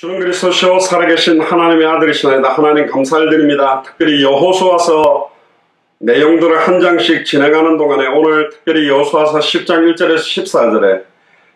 주는 그리스도시요 살아계신 하나님의 아들이시나이다. 하나님 감사를 드립니다. 특별히 여호수아서 내용들을 한 장씩 진행하는 동안에 오늘 특별히 여호수아서 10장 1절에서 14절에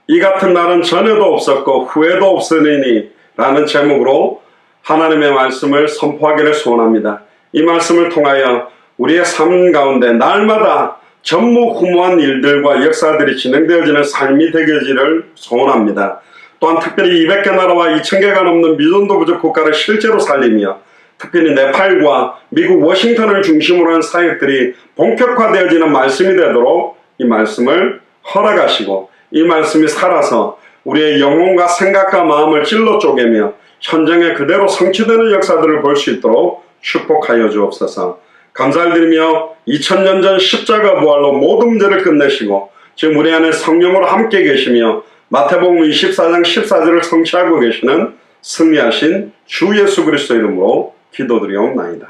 이 같은 날은 전에도 없었고 후에도 없으리니 라는 제목으로 하나님의 말씀을 선포하기를 소원합니다. 이 말씀을 통하여 우리의 삶 가운데 날마다 전무후무한 일들과 역사들이 진행되어지는 삶이 되기를 소원합니다. 또한 특별히 200개 나라와 2000개가 넘는 미전도 부족 국가를 실제로 살리며 특별히 네팔과 미국 워싱턴을 중심으로 한 사역들이 본격화되어지는 말씀이 되도록 이 말씀을 허락하시고 이 말씀이 살아서 우리의 영혼과 생각과 마음을 찔러 쪼개며 현장에 그대로 성취되는 역사들을 볼 수 있도록 축복하여 주옵소서. 감사를 드리며 2000년 전 십자가 부활로 모든 문제를 끝내시고 지금 우리 안에 성령으로 함께 계시며 마태복음 24장 14절을 성취하고 계시는 승리하신 주 예수 그리스도 이름으로 기도드리옵나이다.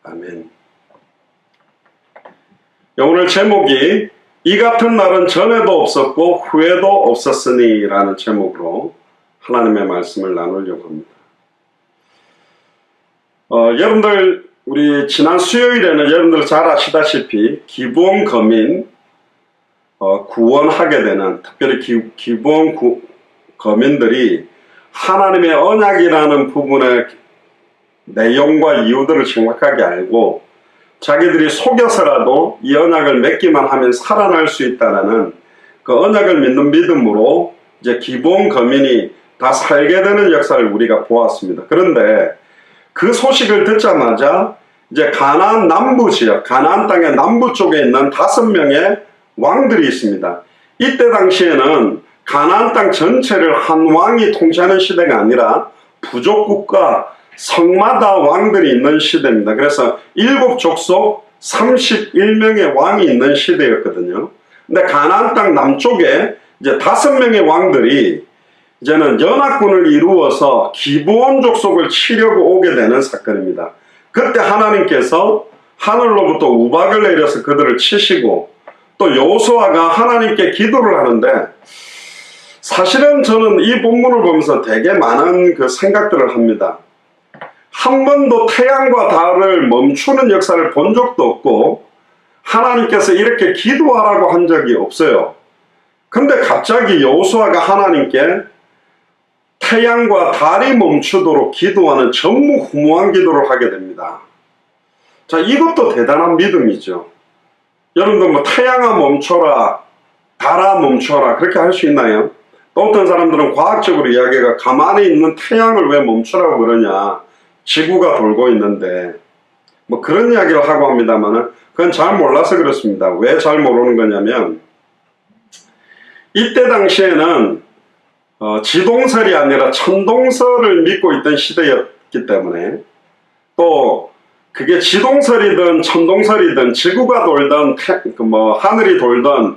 아멘. 오늘 제목이 이 같은 날은 전에도 없었고 후에도 없었으니 라는 제목으로 하나님의 말씀을 나누려고 합니다. 여러분들 우리 지난 수요일에는 여러분들 잘 아시다시피 기부원거민 구원하게 되는 특별히 기부원 거민들이 하나님의 언약이라는 부분의 내용과 이유들을 정확하게 알고 자기들이 속여서라도 이 언약을 맺기만 하면 살아날 수 있다는 그 언약을 믿는 믿음으로 이제 기부원 거민이 다 살게 되는 역사를 우리가 보았습니다. 그런데 그 소식을 듣자마자 이제 가나안 남부 지역, 가나안 땅의 남부 쪽에 있는 5명의 왕들이 있습니다. 이때 당시에는 가나안 땅 전체를 한 왕이 통치하는 시대가 아니라 부족국가 성마다 왕들이 있는 시대입니다. 그래서 7족속 31명의 왕이 있는 시대였거든요. 근데 가나안 땅 남쪽에 이제 5명의 왕들이 이제는 연합군을 이루어서 기브온 족속을 치려고 오게 되는 사건입니다. 그때 하나님께서 하늘로부터 우박을 내려서 그들을 치시고 또 여호수아가 하나님께 기도를 하는데 사실은 저는 이 본문을 보면서 되게 많은 그 생각들을 합니다. 한 번도 태양과 달을 멈추는 역사를 본 적도 없고 하나님께서 이렇게 기도하라고 한 적이 없어요. 근데 갑자기 여호수아가 하나님께 태양과 달이 멈추도록 기도하는 전무후무한 기도를 하게 됩니다. 자, 이것도 대단한 믿음이죠. 여러분들 뭐 태양아 멈춰라, 달아 멈춰라 그렇게 할 수 있나요? 또 어떤 사람들은 과학적으로 이야기가 가만히 있는 태양을 왜 멈추라고 그러냐, 지구가 돌고 있는데 뭐 그런 이야기를 하고 합니다만은 그건 잘 몰라서 그렇습니다. 왜 잘 모르는 거냐면 이때 당시에는 지동설이 아니라 천동설을 믿고 있던 시대였기 때문에 또 그게 지동설이든 천동설이든 지구가 돌든 하늘이 돌든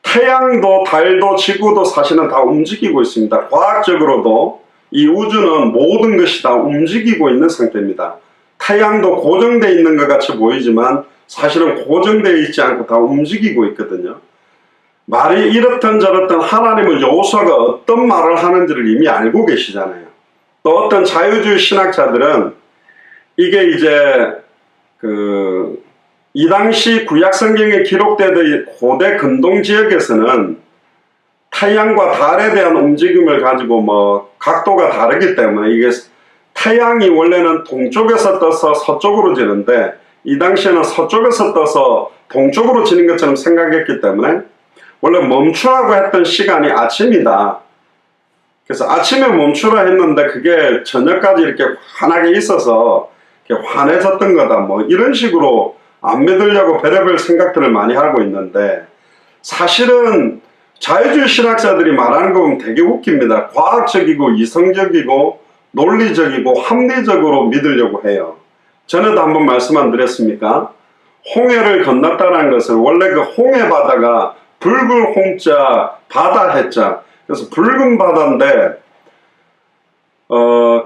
태양도 달도 지구도 사실은 다 움직이고 있습니다. 과학적으로도 이 우주는 모든 것이 다 움직이고 있는 상태입니다. 태양도 고정되어 있는 것 같이 보이지만 사실은 고정되어 있지 않고 다 움직이고 있거든요. 말이 이렇든 저렇든 하나님은 여호수아가 어떤 말을 하는지를 이미 알고 계시잖아요. 또 어떤 자유주의 신학자들은 이게 이제 이 당시 구약성경에 기록되던 고대 근동 지역에서는 태양과 달에 대한 움직임을 가지고 뭐 각도가 다르기 때문에 이게 태양이 원래는 동쪽에서 떠서 서쪽으로 지는데 이 당시에는 서쪽에서 떠서 동쪽으로 지는 것처럼 생각했기 때문에 원래 멈추라고 했던 시간이 아침이다. 그래서 아침에 멈추라 했는데 그게 저녁까지 이렇게 환하게 있어서 이렇게 환해졌던 거다. 뭐 이런 식으로 안 믿으려고 별의별 생각들을 많이 하고 있는데 사실은 자유주의 신학자들이 말하는 거 보면 되게 웃깁니다. 과학적이고 이성적이고 논리적이고 합리적으로 믿으려고 해요. 전에도 한번 말씀 안 드렸습니까? 홍해를 건넜다는 것은 원래 그 홍해 바다가 붉은 홍자 바다 해자 그래서 붉은 바다인데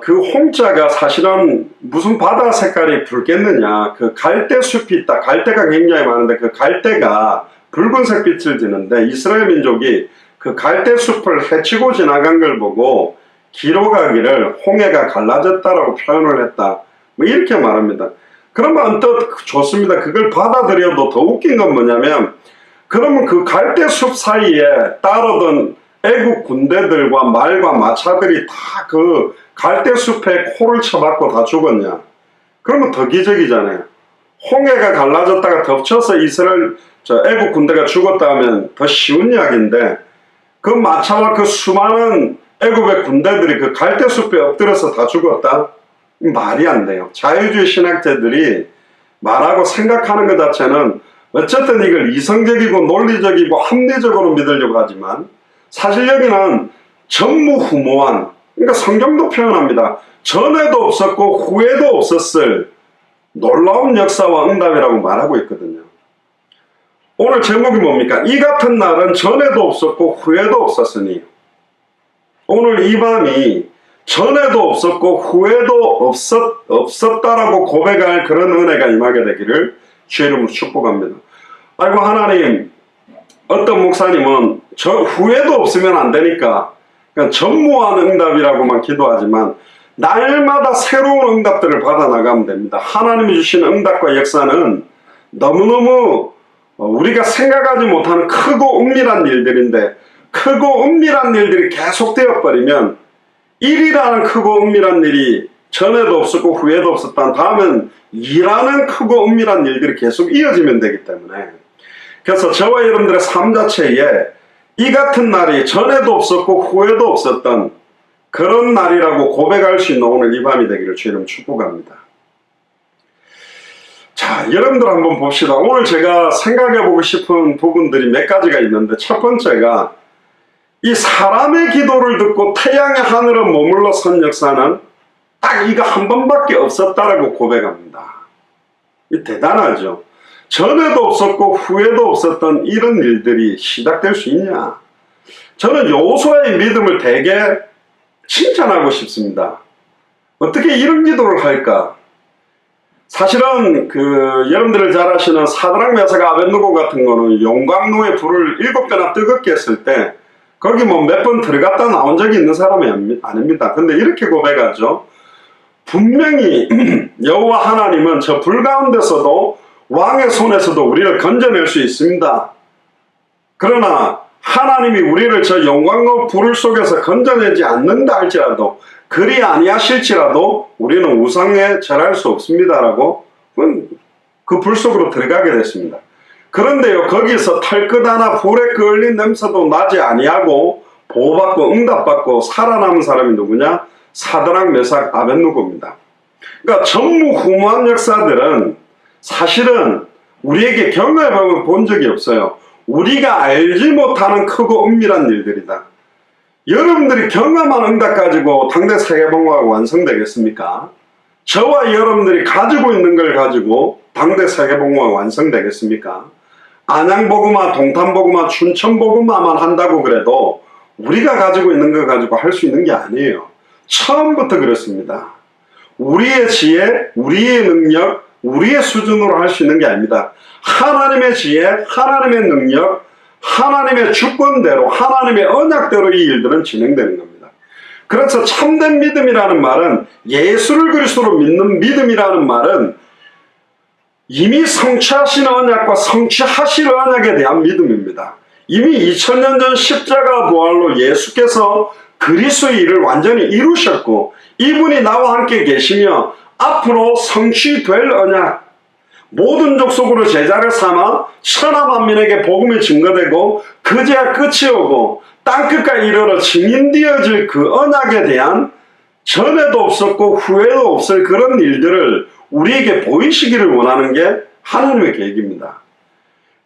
그 홍자가 사실은 무슨 바다 색깔이 붉겠느냐, 그 갈대숲이 있다. 갈대가 굉장히 많은데 그 갈대가 붉은색 빛을 지는데 이스라엘 민족이 그 갈대숲을 헤치고 지나간 걸 보고 기록하기를 홍해가 갈라졌다라고 표현을 했다. 뭐 이렇게 말합니다. 그러면 언뜻 좋습니다. 그걸 받아들여도 더 웃긴 건 뭐냐면, 그러면 그 갈대숲 사이에 따르던 애국 군대들과 말과 마차들이 다 그 갈대숲에 코를 쳐박고 다 죽었냐? 그러면 더 기적이잖아요. 홍해가 갈라졌다가 덮쳐서 이스라엘 애국 군대가 죽었다 하면 더 쉬운 이야기인데, 그 마차와 그 수많은 애국의 군대들이 그 갈대숲에 엎드려서 다 죽었다? 말이 안 돼요. 자유주의 신학자들이 말하고 생각하는 것 자체는 어쨌든 이걸 이성적이고 논리적이고 합리적으로 믿으려고 하지만, 사실 여기는 전무후무한, 그러니까 성경도 표현합니다. 전에도 없었고 후에도 없었을 놀라운 역사와 응답이라고 말하고 있거든요. 오늘 제목이 뭡니까? 이 같은 날은 전에도 없었고 후에도 없었으니. 오늘 이 밤이 전에도 없었고 후에도 없었다라고 고백할 그런 은혜가 임하게 되기를 주의 이름으로 축복합니다. 아이고 하나님, 어떤 목사님은 저 후에도 없으면 안 되니까 그냥 전무한 응답이라고만 기도하지만 날마다 새로운 응답들을 받아 나가면 됩니다. 하나님이 주시는 응답과 역사는 너무너무 우리가 생각하지 못하는 크고 은밀한 일들인데, 크고 은밀한 일들이 계속되어 버리면 일이라는 크고 은밀한 일이 전에도 없었고 후에도 없었던 다음은 이라는 크고 은밀한 일들이 계속 이어지면 되기 때문에, 그래서 저와 여러분들의 삶 자체에 이 같은 날이 전에도 없었고 후에도 없었던 그런 날이라고 고백할 수 있는 오늘 이 밤이 되기를 주의 이름 축복합니다. 자, 여러분들 한번 봅시다. 오늘 제가 생각해보고 싶은 부분들이 몇 가지가 있는데, 첫 번째가 이 사람의 기도를 듣고 태양의 하늘에 머물러 선 역사는 딱 이거 한 번밖에 없었다라고 고백합니다. 이 대단하죠. 전에도 없었고 후에도 없었던 이런 일들이 시작될 수 있냐? 저는 여호수아의 믿음을 되게 칭찬하고 싶습니다. 어떻게 이런 기도를 할까? 사실은 여러분들 잘 아시는 사드락 메삭 아벳느고 같은 거는 용광로에 불을 7배나 뜨겁게 했을 때 거기 뭐 몇 번 들어갔다 나온 적이 있는 사람이 아닙니다. 근데 이렇게 고백하죠. 분명히 여호와 하나님은 저 불 가운데서도 왕의 손에서도 우리를 건져낼 수 있습니다. 그러나 하나님이 우리를 저 영광로 불 속에서 건져내지 않는다 할지라도, 그리 아니하실지라도 우리는 우상에 절할 수 없습니다라고 그 불 속으로 들어가게 됐습니다. 그런데요, 거기서 털끝 하나 불에 끌린 냄새도 나지 아니하고 보호받고 응답받고 살아남은 사람이 누구냐? 사드락 메삭 아벳느고입니다. 그러니까 전무후무한 역사들은 사실은 우리에게 경험해보면 본 적이 없어요. 우리가 알지 못하는 크고 은밀한 일들이다. 여러분들이 경험한 응답 가지고 당대 세계복음화가 완성되겠습니까? 저와 여러분들이 가지고 있는 걸 가지고 당대 세계복음화가 완성되겠습니까? 안양복음화, 동탄복음화, 춘천복음화만 한다고 그래도 우리가 가지고 있는 걸 가지고 할 수 있는 게 아니에요. 처음부터 그렇습니다. 우리의 지혜, 우리의 능력, 우리의 수준으로 할 수 있는 게 아닙니다. 하나님의 지혜, 하나님의 능력, 하나님의 주권대로, 하나님의 언약대로 이 일들은 진행되는 겁니다. 그래서 참된 믿음이라는 말은, 예수를 그리스도로 믿는 믿음이라는 말은 이미 성취하신 언약과 성취하실 언약에 대한 믿음입니다. 이미 2000년 전 십자가 부활로 예수께서 그리스도의 일을 완전히 이루셨고, 이분이 나와 함께 계시며 앞으로 성취될 언약, 모든 족속으로 제자를 삼아 천하 만민에게 복음이 증거되고 그제야 끝이 오고 땅끝까지 이르러 증인되어질 그 언약에 대한 전에도 없었고 후에도 없을 그런 일들을 우리에게 보이시기를 원하는 게 하나님의 계획입니다.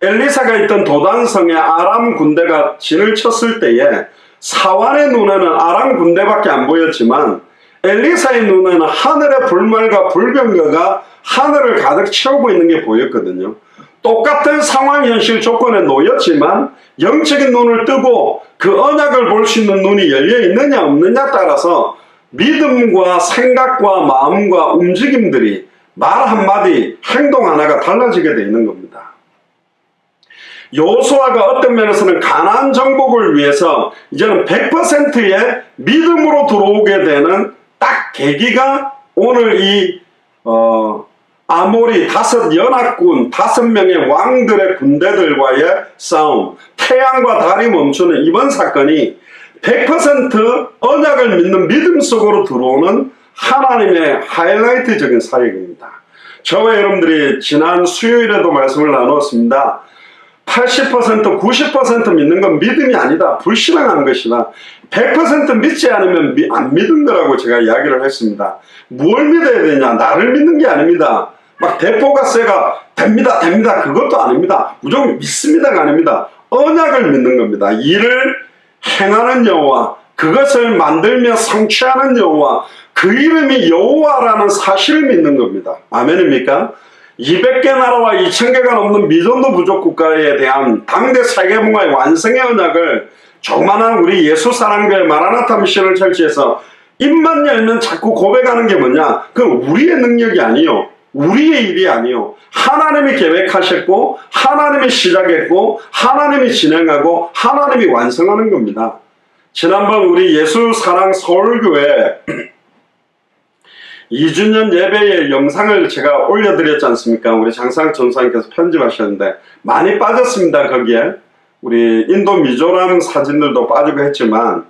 엘리사가 있던 도단성에 아람 군대가 진을 쳤을 때에 사환의 눈에는 아람 군대밖에 안 보였지만 엘리사의 눈에는 하늘의 불말과 불병거가 하늘을 가득 채우고 있는 게 보였거든요. 똑같은 상황, 현실 조건에 놓였지만 영적인 눈을 뜨고 그 언약을 볼 수 있는 눈이 열려 있느냐 없느냐 따라서 믿음과 생각과 마음과 움직임들이 말 한마디, 행동 하나가 달라지게 되어 있는 겁니다. 여호수아가 어떤 면에서는 가나안 정복을 위해서 이제는 100%의 믿음으로 들어오게 되는 딱 계기가 오늘 이 아모리 5 연합군 5명의 왕들의 군대들과의 싸움, 태양과 달이 멈추는 이번 사건이 100% 언약을 믿는 믿음 속으로 들어오는 하나님의 하이라이트적인 사역입니다. 저와 여러분들이 지난 수요일에도 말씀을 나누었습니다. 80% 90% 믿는 건 믿음이 아니다. 불신앙한 것이다. 100% 믿지 않으면 안 믿은 거라고 제가 이야기를 했습니다. 뭘 믿어야 되냐? 나를 믿는 게 아닙니다. 막 대포가 세가 됩니다 그것도 아닙니다. 무조건 믿습니다가 아닙니다. 언약을 믿는 겁니다. 이를 행하는 여호와, 그것을 만들며 성취하는 여호와, 그 이름이 여호와라는 사실을 믿는 겁니다. 아멘입니까? 200개 나라와 2000개가 넘는 미전도 부족 국가에 대한 당대 세계문화의 완성의 언약을 조그만한 우리 예수사랑교회 마라나타 미션을 철치해서 입만 열면 자꾸 고백하는 게 뭐냐? 그건 우리의 능력이 아니요, 우리의 일이 아니요, 하나님이 계획하셨고 하나님이 시작했고 하나님이 진행하고 하나님이 완성하는 겁니다. 지난번 우리 예수사랑 서울교회 2주년 예배의 영상을 제가 올려드렸지 않습니까? 우리 장상 전사님께서 편집하셨는데 많이 빠졌습니다. 거기에 우리 인도 미조람 사진들도 빠지고 했지만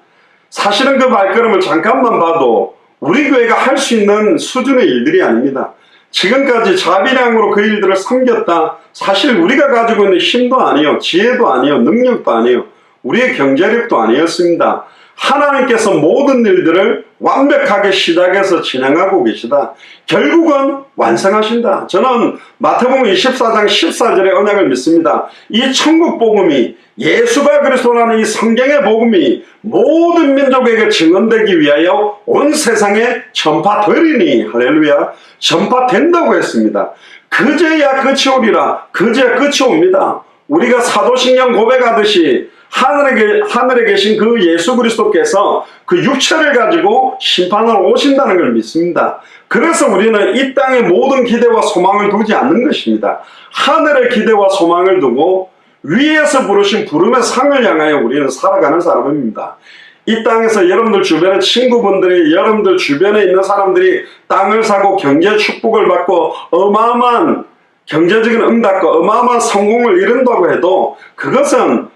사실은 그 발걸음을 잠깐만 봐도 우리 교회가 할 수 있는 수준의 일들이 아닙니다. 지금까지 자비량으로 그 일들을 섬겼다. 사실 우리가 가지고 있는 힘도 아니요, 지혜도 아니요, 능력도 아니요, 우리의 경제력도 아니었습니다. 하나님께서 모든 일들을 완벽하게 시작해서 진행하고 계시다. 결국은 완성하신다. 저는 마태복음 24장 14절의 언약을 믿습니다. 이 천국 복음이, 예수가 그리스도라는 이 성경의 복음이 모든 민족에게 증언되기 위하여 온 세상에 전파되리니, 할렐루야, 전파된다고 했습니다. 그제야 끝이 오리라. 그제야 끝이 옵니다. 우리가 사도신경 고백하듯이 하늘에 계신 그 예수 그리스도께서 그 육체를 가지고 심판하러 오신다는 걸 믿습니다. 그래서 우리는 이 땅에 모든 기대와 소망을 두지 않는 것입니다. 하늘의 기대와 소망을 두고 위에서 부르신 부름의 상을 향하여 우리는 살아가는 사람입니다. 이 땅에서 여러분들 주변의 친구분들이, 여러분들 주변에 있는 사람들이 땅을 사고 경제 축복을 받고 어마어마한 경제적인 응답과 어마어마한 성공을 이룬다고 해도 그것은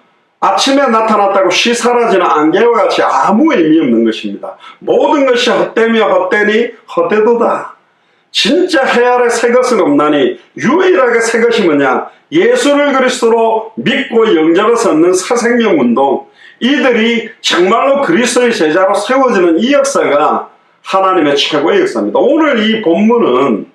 아침에 나타났다고 쉬 사라지는 안개와 같이 아무 의미 없는 것입니다. 모든 것이 헛되며 헛되니 헛되도다. 진짜 해 아래 새 것은 없나니 유일하게 새 것이 뭐냐? 예수를 그리스도로 믿고 영접해서 얻는 새 생명 운동. 이들이 정말로 그리스도의 제자로 세워지는 이 역사가 하나님의 최고의 역사입니다. 오늘 이 본문은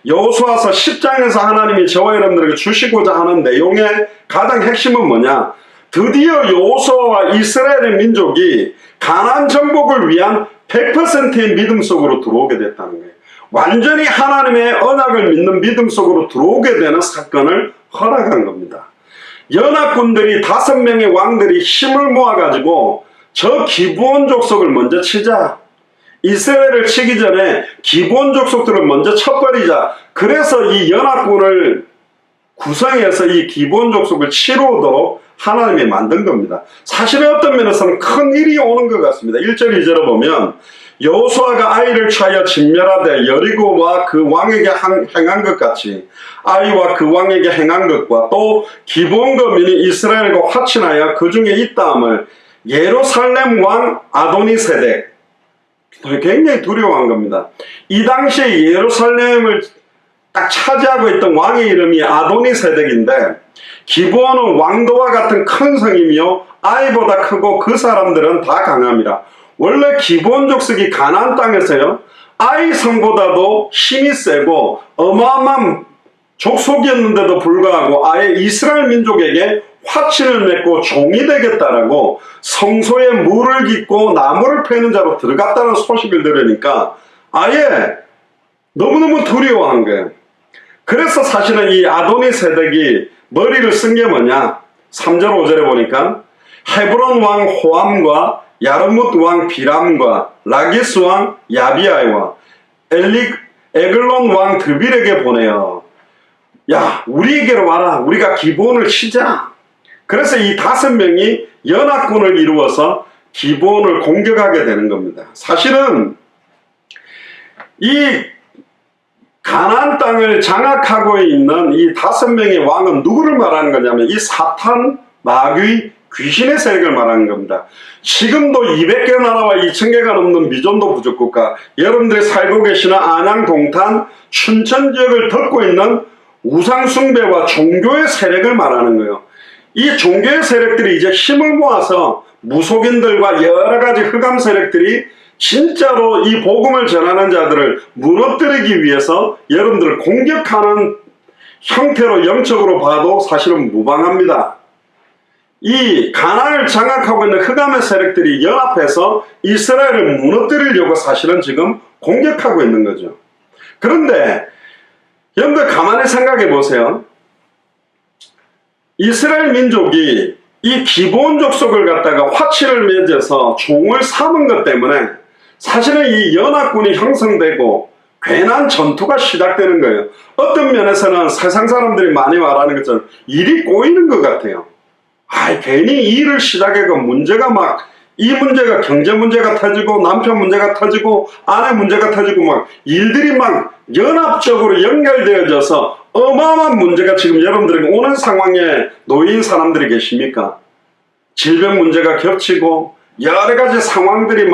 여호수아서 10장에서 하나님이 저와 여러분들에게 주시고자 하는 내용의 가장 핵심은 뭐냐? 드디어 여호수아와 이스라엘의 민족이 가나안 정복을 위한 100%의 믿음 속으로 들어오게 됐다는 거예요. 완전히 하나님의 언약을 믿는 믿음 속으로 들어오게 되는 사건을 허락한 겁니다. 연합군들이 5명의 왕들이 힘을 모아가지고 저 기브온 족속을 먼저 치자. 이스라엘을 치기 전에 기브온 족속들을 먼저 쳐버리자. 그래서 이 연합군을 구성해서 이 기브온 족속을 치루도록 하나님이 만든 겁니다. 사실은 어떤 면에서는 큰 일이 오는 것 같습니다. 1절 2절을 보면 여호수아가 아이를 취하여 진멸하되 여리고와 그 왕에게 행한 것 같이 아이와 그 왕에게 행한 것과 또 기브온 거민이 이스라엘과 화친하여 그 중에 있다함을 예루살렘 왕 아도니세덱, 굉장히 두려워한 겁니다. 이 당시에 예루살렘을 딱 차지하고 있던 왕의 이름이 아도니세덱인데 기브온은 왕도와 같은 큰 성이며 아이보다 크고 그 사람들은 다 강함이라. 원래 기브온 족속이 가나안 땅에서요, 아이 성보다도 힘이 세고 어마어마한 족속이었는데도 불구하고 아예 이스라엘 민족에게 화친을 맺고 종이 되겠다라고 성소에 물을 깃고 나무를 패는 자로 들어갔다는 소식을 들으니까 아예 너무너무 두려워한 거예요. 그래서 사실은 이 아도니세덱이 머리를 쓴 게 뭐냐? 3절 5절에 보니까 헤브론 왕 호암과 야르뭇 왕 비람과 라기스 왕 야비아이와 에글론 왕 드빌에게 보내요. 야, 우리에게로 와라. 우리가 기브온을 치자. 그래서 이 5명이 연합군을 이루어서 기브온을 공격하게 되는 겁니다. 사실은 이 가나안 땅을 장악하고 있는 이 5명의 왕은 누구를 말하는 거냐면 이 사탄, 마귀, 귀신의 세력을 말하는 겁니다. 지금도 200개 나라와 2000개가 넘는 미존도 부족국가, 여러분들이 살고 계시는 안양, 동탄, 춘천 지역을 덮고 있는 우상숭배와 종교의 세력을 말하는 거예요. 이 종교의 세력들이 이제 힘을 모아서 무속인들과 여러 가지 흑암 세력들이 진짜로 이 복음을 전하는 자들을 무너뜨리기 위해서 여러분들을 공격하는 형태로 영적으로 봐도 사실은 무방합니다. 이 가나안을 장악하고 있는 흑암의 세력들이 연합해서 이스라엘을 무너뜨리려고 사실은 지금 공격하고 있는 거죠. 그런데 여러분들 가만히 생각해 보세요. 이스라엘 민족이 이 기브온 족속을 갖다가 화치를 맺어서 종을 삼은 것 때문에 사실은 이 연합군이 형성되고 괜한 전투가 시작되는 거예요. 어떤 면에서는 세상 사람들이 많이 말하는 것처럼 일이 꼬이는 것 같아요. 괜히 이 일을 시작해서 문제가 이 문제가 경제 문제가 터지고 남편 문제가 터지고 아내 문제가 터지고 일들이 연합적으로 연결되어져서 어마어마한 문제가 지금 여러분들에게 오는 상황에 놓인 사람들이 계십니까? 질병 문제가 겹치고 여러 가지 상황들이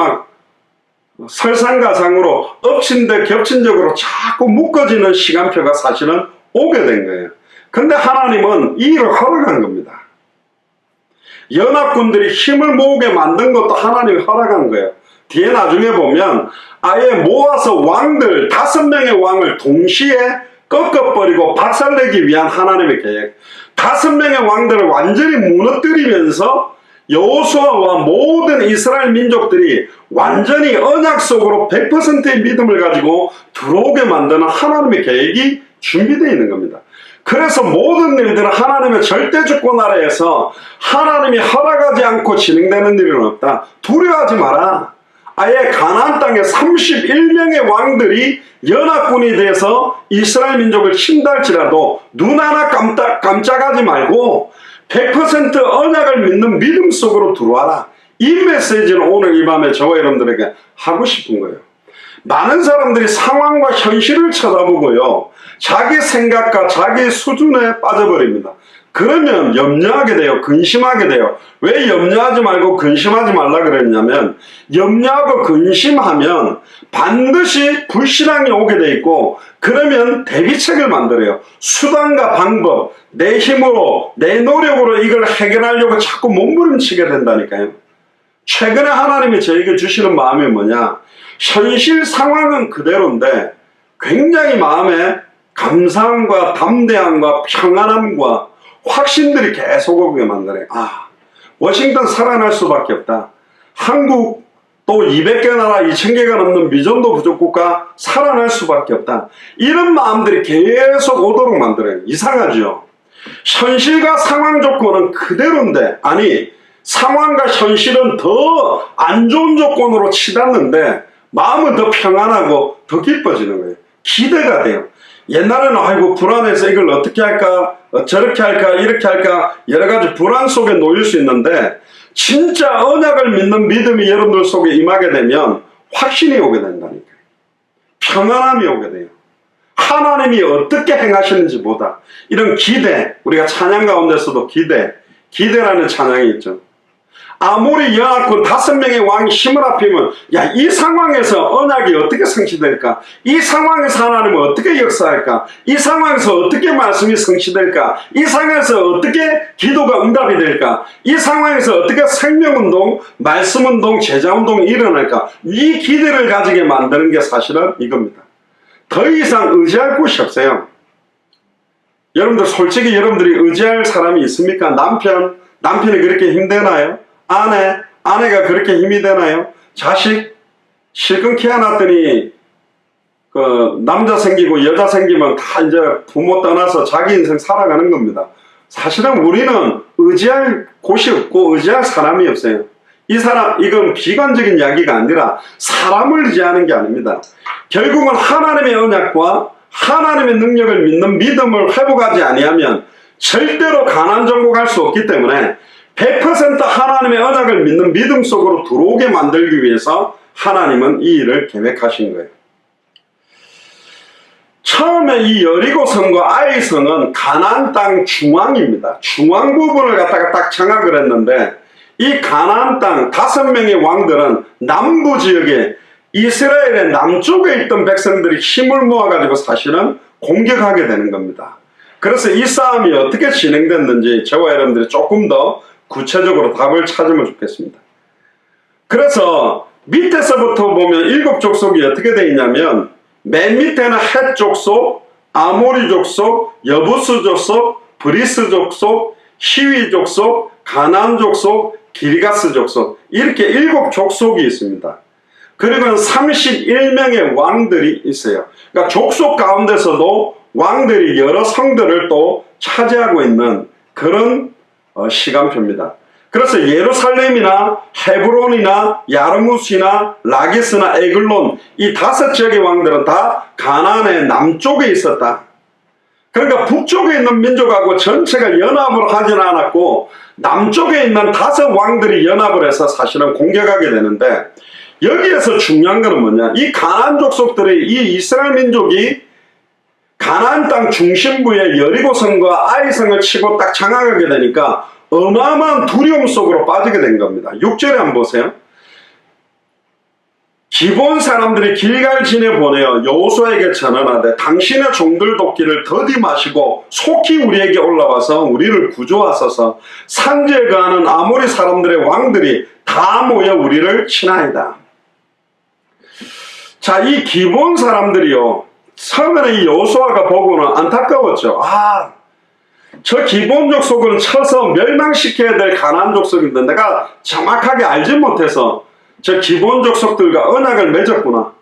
설상가상으로 엎친 데 겹친적으로 자꾸 묶어지는 시간표가 사실은 오게 된 거예요. 근데 하나님은 이 일을 허락한 겁니다. 연합군들이 힘을 모으게 만든 것도 하나님이 허락한 거예요. 뒤에 나중에 보면 아예 모아서 왕들 5명의 왕을 동시에 꺾어버리고 박살내기 위한 하나님의 계획. 5명의 왕들을 완전히 무너뜨리면서 여호수아와 모든 이스라엘 민족들이 완전히 언약 속으로 100%의 믿음을 가지고 들어오게 만드는 하나님의 계획이 준비되어 있는 겁니다. 그래서 모든 일들은 하나님의 절대주권 아래에서 하나님이 허락하지 않고 진행되는 일은 없다. 두려워하지 마라. 아예 가나안 땅에 31명의 왕들이 연합군이 돼서 이스라엘 민족을 침달지라도 눈 하나 깜짝하지 말고 100% 언약을 믿는 믿음 속으로 들어와라. 이 메시지는 오늘 이 밤에 저와 여러분들에게 하고 싶은 거예요. 많은 사람들이 상황과 현실을 쳐다보고요, 자기 생각과 자기 수준에 빠져버립니다. 그러면 염려하게 돼요. 근심하게 돼요. 왜 염려하지 말고 근심하지 말라 그랬냐면, 염려하고 근심하면 반드시 불신앙이 오게 돼 있고, 그러면 대비책을 만들어요. 수단과 방법, 내 힘으로 내 노력으로 이걸 해결하려고 자꾸 몸부림치게 된다니까요. 최근에 하나님이 저에게 주시는 마음이 뭐냐, 현실 상황은 그대로인데 굉장히 마음에 감사함과 담대함과 평안함과 확신들이 계속 오게 만드네. 워싱턴 살아날 수밖에 없다. 한국 또 200개 나라 2000개가 넘는 미전도 부족국가 살아날 수밖에 없다. 이런 마음들이 계속 오도록 만들어요. 이상하죠? 현실과 상황 조건은 그대로인데, 상황과 현실은 더 안 좋은 조건으로 치닫는데 마음은 더 평안하고 더 기뻐지는 거예요. 기대가 돼요. 옛날에는 불안해서 이걸 어떻게 할까, 저렇게 할까, 이렇게 할까, 여러 가지 불안 속에 놓일 수 있는데, 진짜 언약을 믿는 믿음이 여러분들 속에 임하게 되면 확신이 오게 된다니까요. 평안함이 오게 돼요. 하나님이 어떻게 행하시는지 보다 이런 기대, 우리가 찬양 가운데서도 기대라는 찬양이 있죠. 아무리 연합군 5명의 왕이 힘을 합히면 이 상황에서 언약이 어떻게 성취될까? 이 상황에서 하나님은 어떻게 역사할까? 이 상황에서 어떻게 말씀이 성취될까? 이 상황에서 어떻게 기도가 응답이 될까? 이 상황에서 어떻게 생명운동, 말씀운동, 제자운동이 일어날까? 이 기대를 가지게 만드는 게 사실은 이겁니다. 더 이상 의지할 곳이 없어요. 여러분들 솔직히 여러분들이 의지할 사람이 있습니까? 남편이 그렇게 힘드나요? 아내가 그렇게 힘이 되나요? 자식 실컷 키워놨더니 남자 생기고 여자 생기면 다 이제 부모 떠나서 자기 인생 살아가는 겁니다. 사실은 우리는 의지할 곳이 없고 의지할 사람이 없어요. 이건 비관적인 이야기가 아니라 사람을 의지하는 게 아닙니다. 결국은 하나님의 언약과 하나님의 능력을 믿는 믿음을 회복하지 아니하면 절대로 가나안 정복 갈 수 없기 때문에 100% 하나님의 언약을 믿는 믿음 속으로 들어오게 만들기 위해서 하나님은 이 일을 계획하신 거예요. 처음에 이 여리고성과 아이성은 가나안 땅 중앙입니다. 중앙 부분을 갖다가 딱 장악을 했는데, 이 가나안 땅 5명의 왕들은 남부 지역에 이스라엘의 남쪽에 있던 백성들이 힘을 모아가지고 사실은 공격하게 되는 겁니다. 그래서 이 싸움이 어떻게 진행됐는지 저와 여러분들이 조금 더 구체적으로 답을 찾으면 좋겠습니다. 그래서 밑에서부터 보면 7 족속이 어떻게 되어 있냐면, 맨 밑에는 헷 족속, 아모리 족속, 여부스 족속, 브리스 족속, 히위 족속, 가나안 족속, 기르가스 족속, 이렇게 7 족속이 있습니다. 그리고 31명의 왕들이 있어요. 그러니까 족속 가운데서도 왕들이 여러 성들을 또 차지하고 있는 그런 시간표입니다. 그래서 예루살렘이나 헤브론이나 야르무스나 라기스나 에글론, 이 5 지역의 왕들은 다 가나안의 남쪽에 있었다. 그러니까 북쪽에 있는 민족하고 전체가 연합을 하지는 않았고, 남쪽에 있는 5 왕들이 연합을 해서 사실은 공격하게 되는데, 여기에서 중요한 것은 뭐냐, 이 가나안 족속들의 이 이스라엘 민족이 가나안 땅 중심부의 여리고성과 아이성을 치고 딱 장악하게 되니까 어마어마한 두려움 속으로 빠지게 된 겁니다. 6절에 한번 보세요. 기본 사람들이 길갈진에 보내어 여호수아에게 전언하되 당신의 종들 돕기를 더디 마시고 속히 우리에게 올라와서 우리를 구조하소서. 산지에 거하는 아모리 사람들의 왕들이 다 모여 우리를 치나이다. 자, 이 기본 사람들이요, 처음에는 이 여호수아가 보고는 안타까웠죠. 저 기본 족속은 쳐서 멸망시켜야 될 가나안 족속인데 내가 정확하게 알지 못해서 저 기본 족속들과 언약을 맺었구나.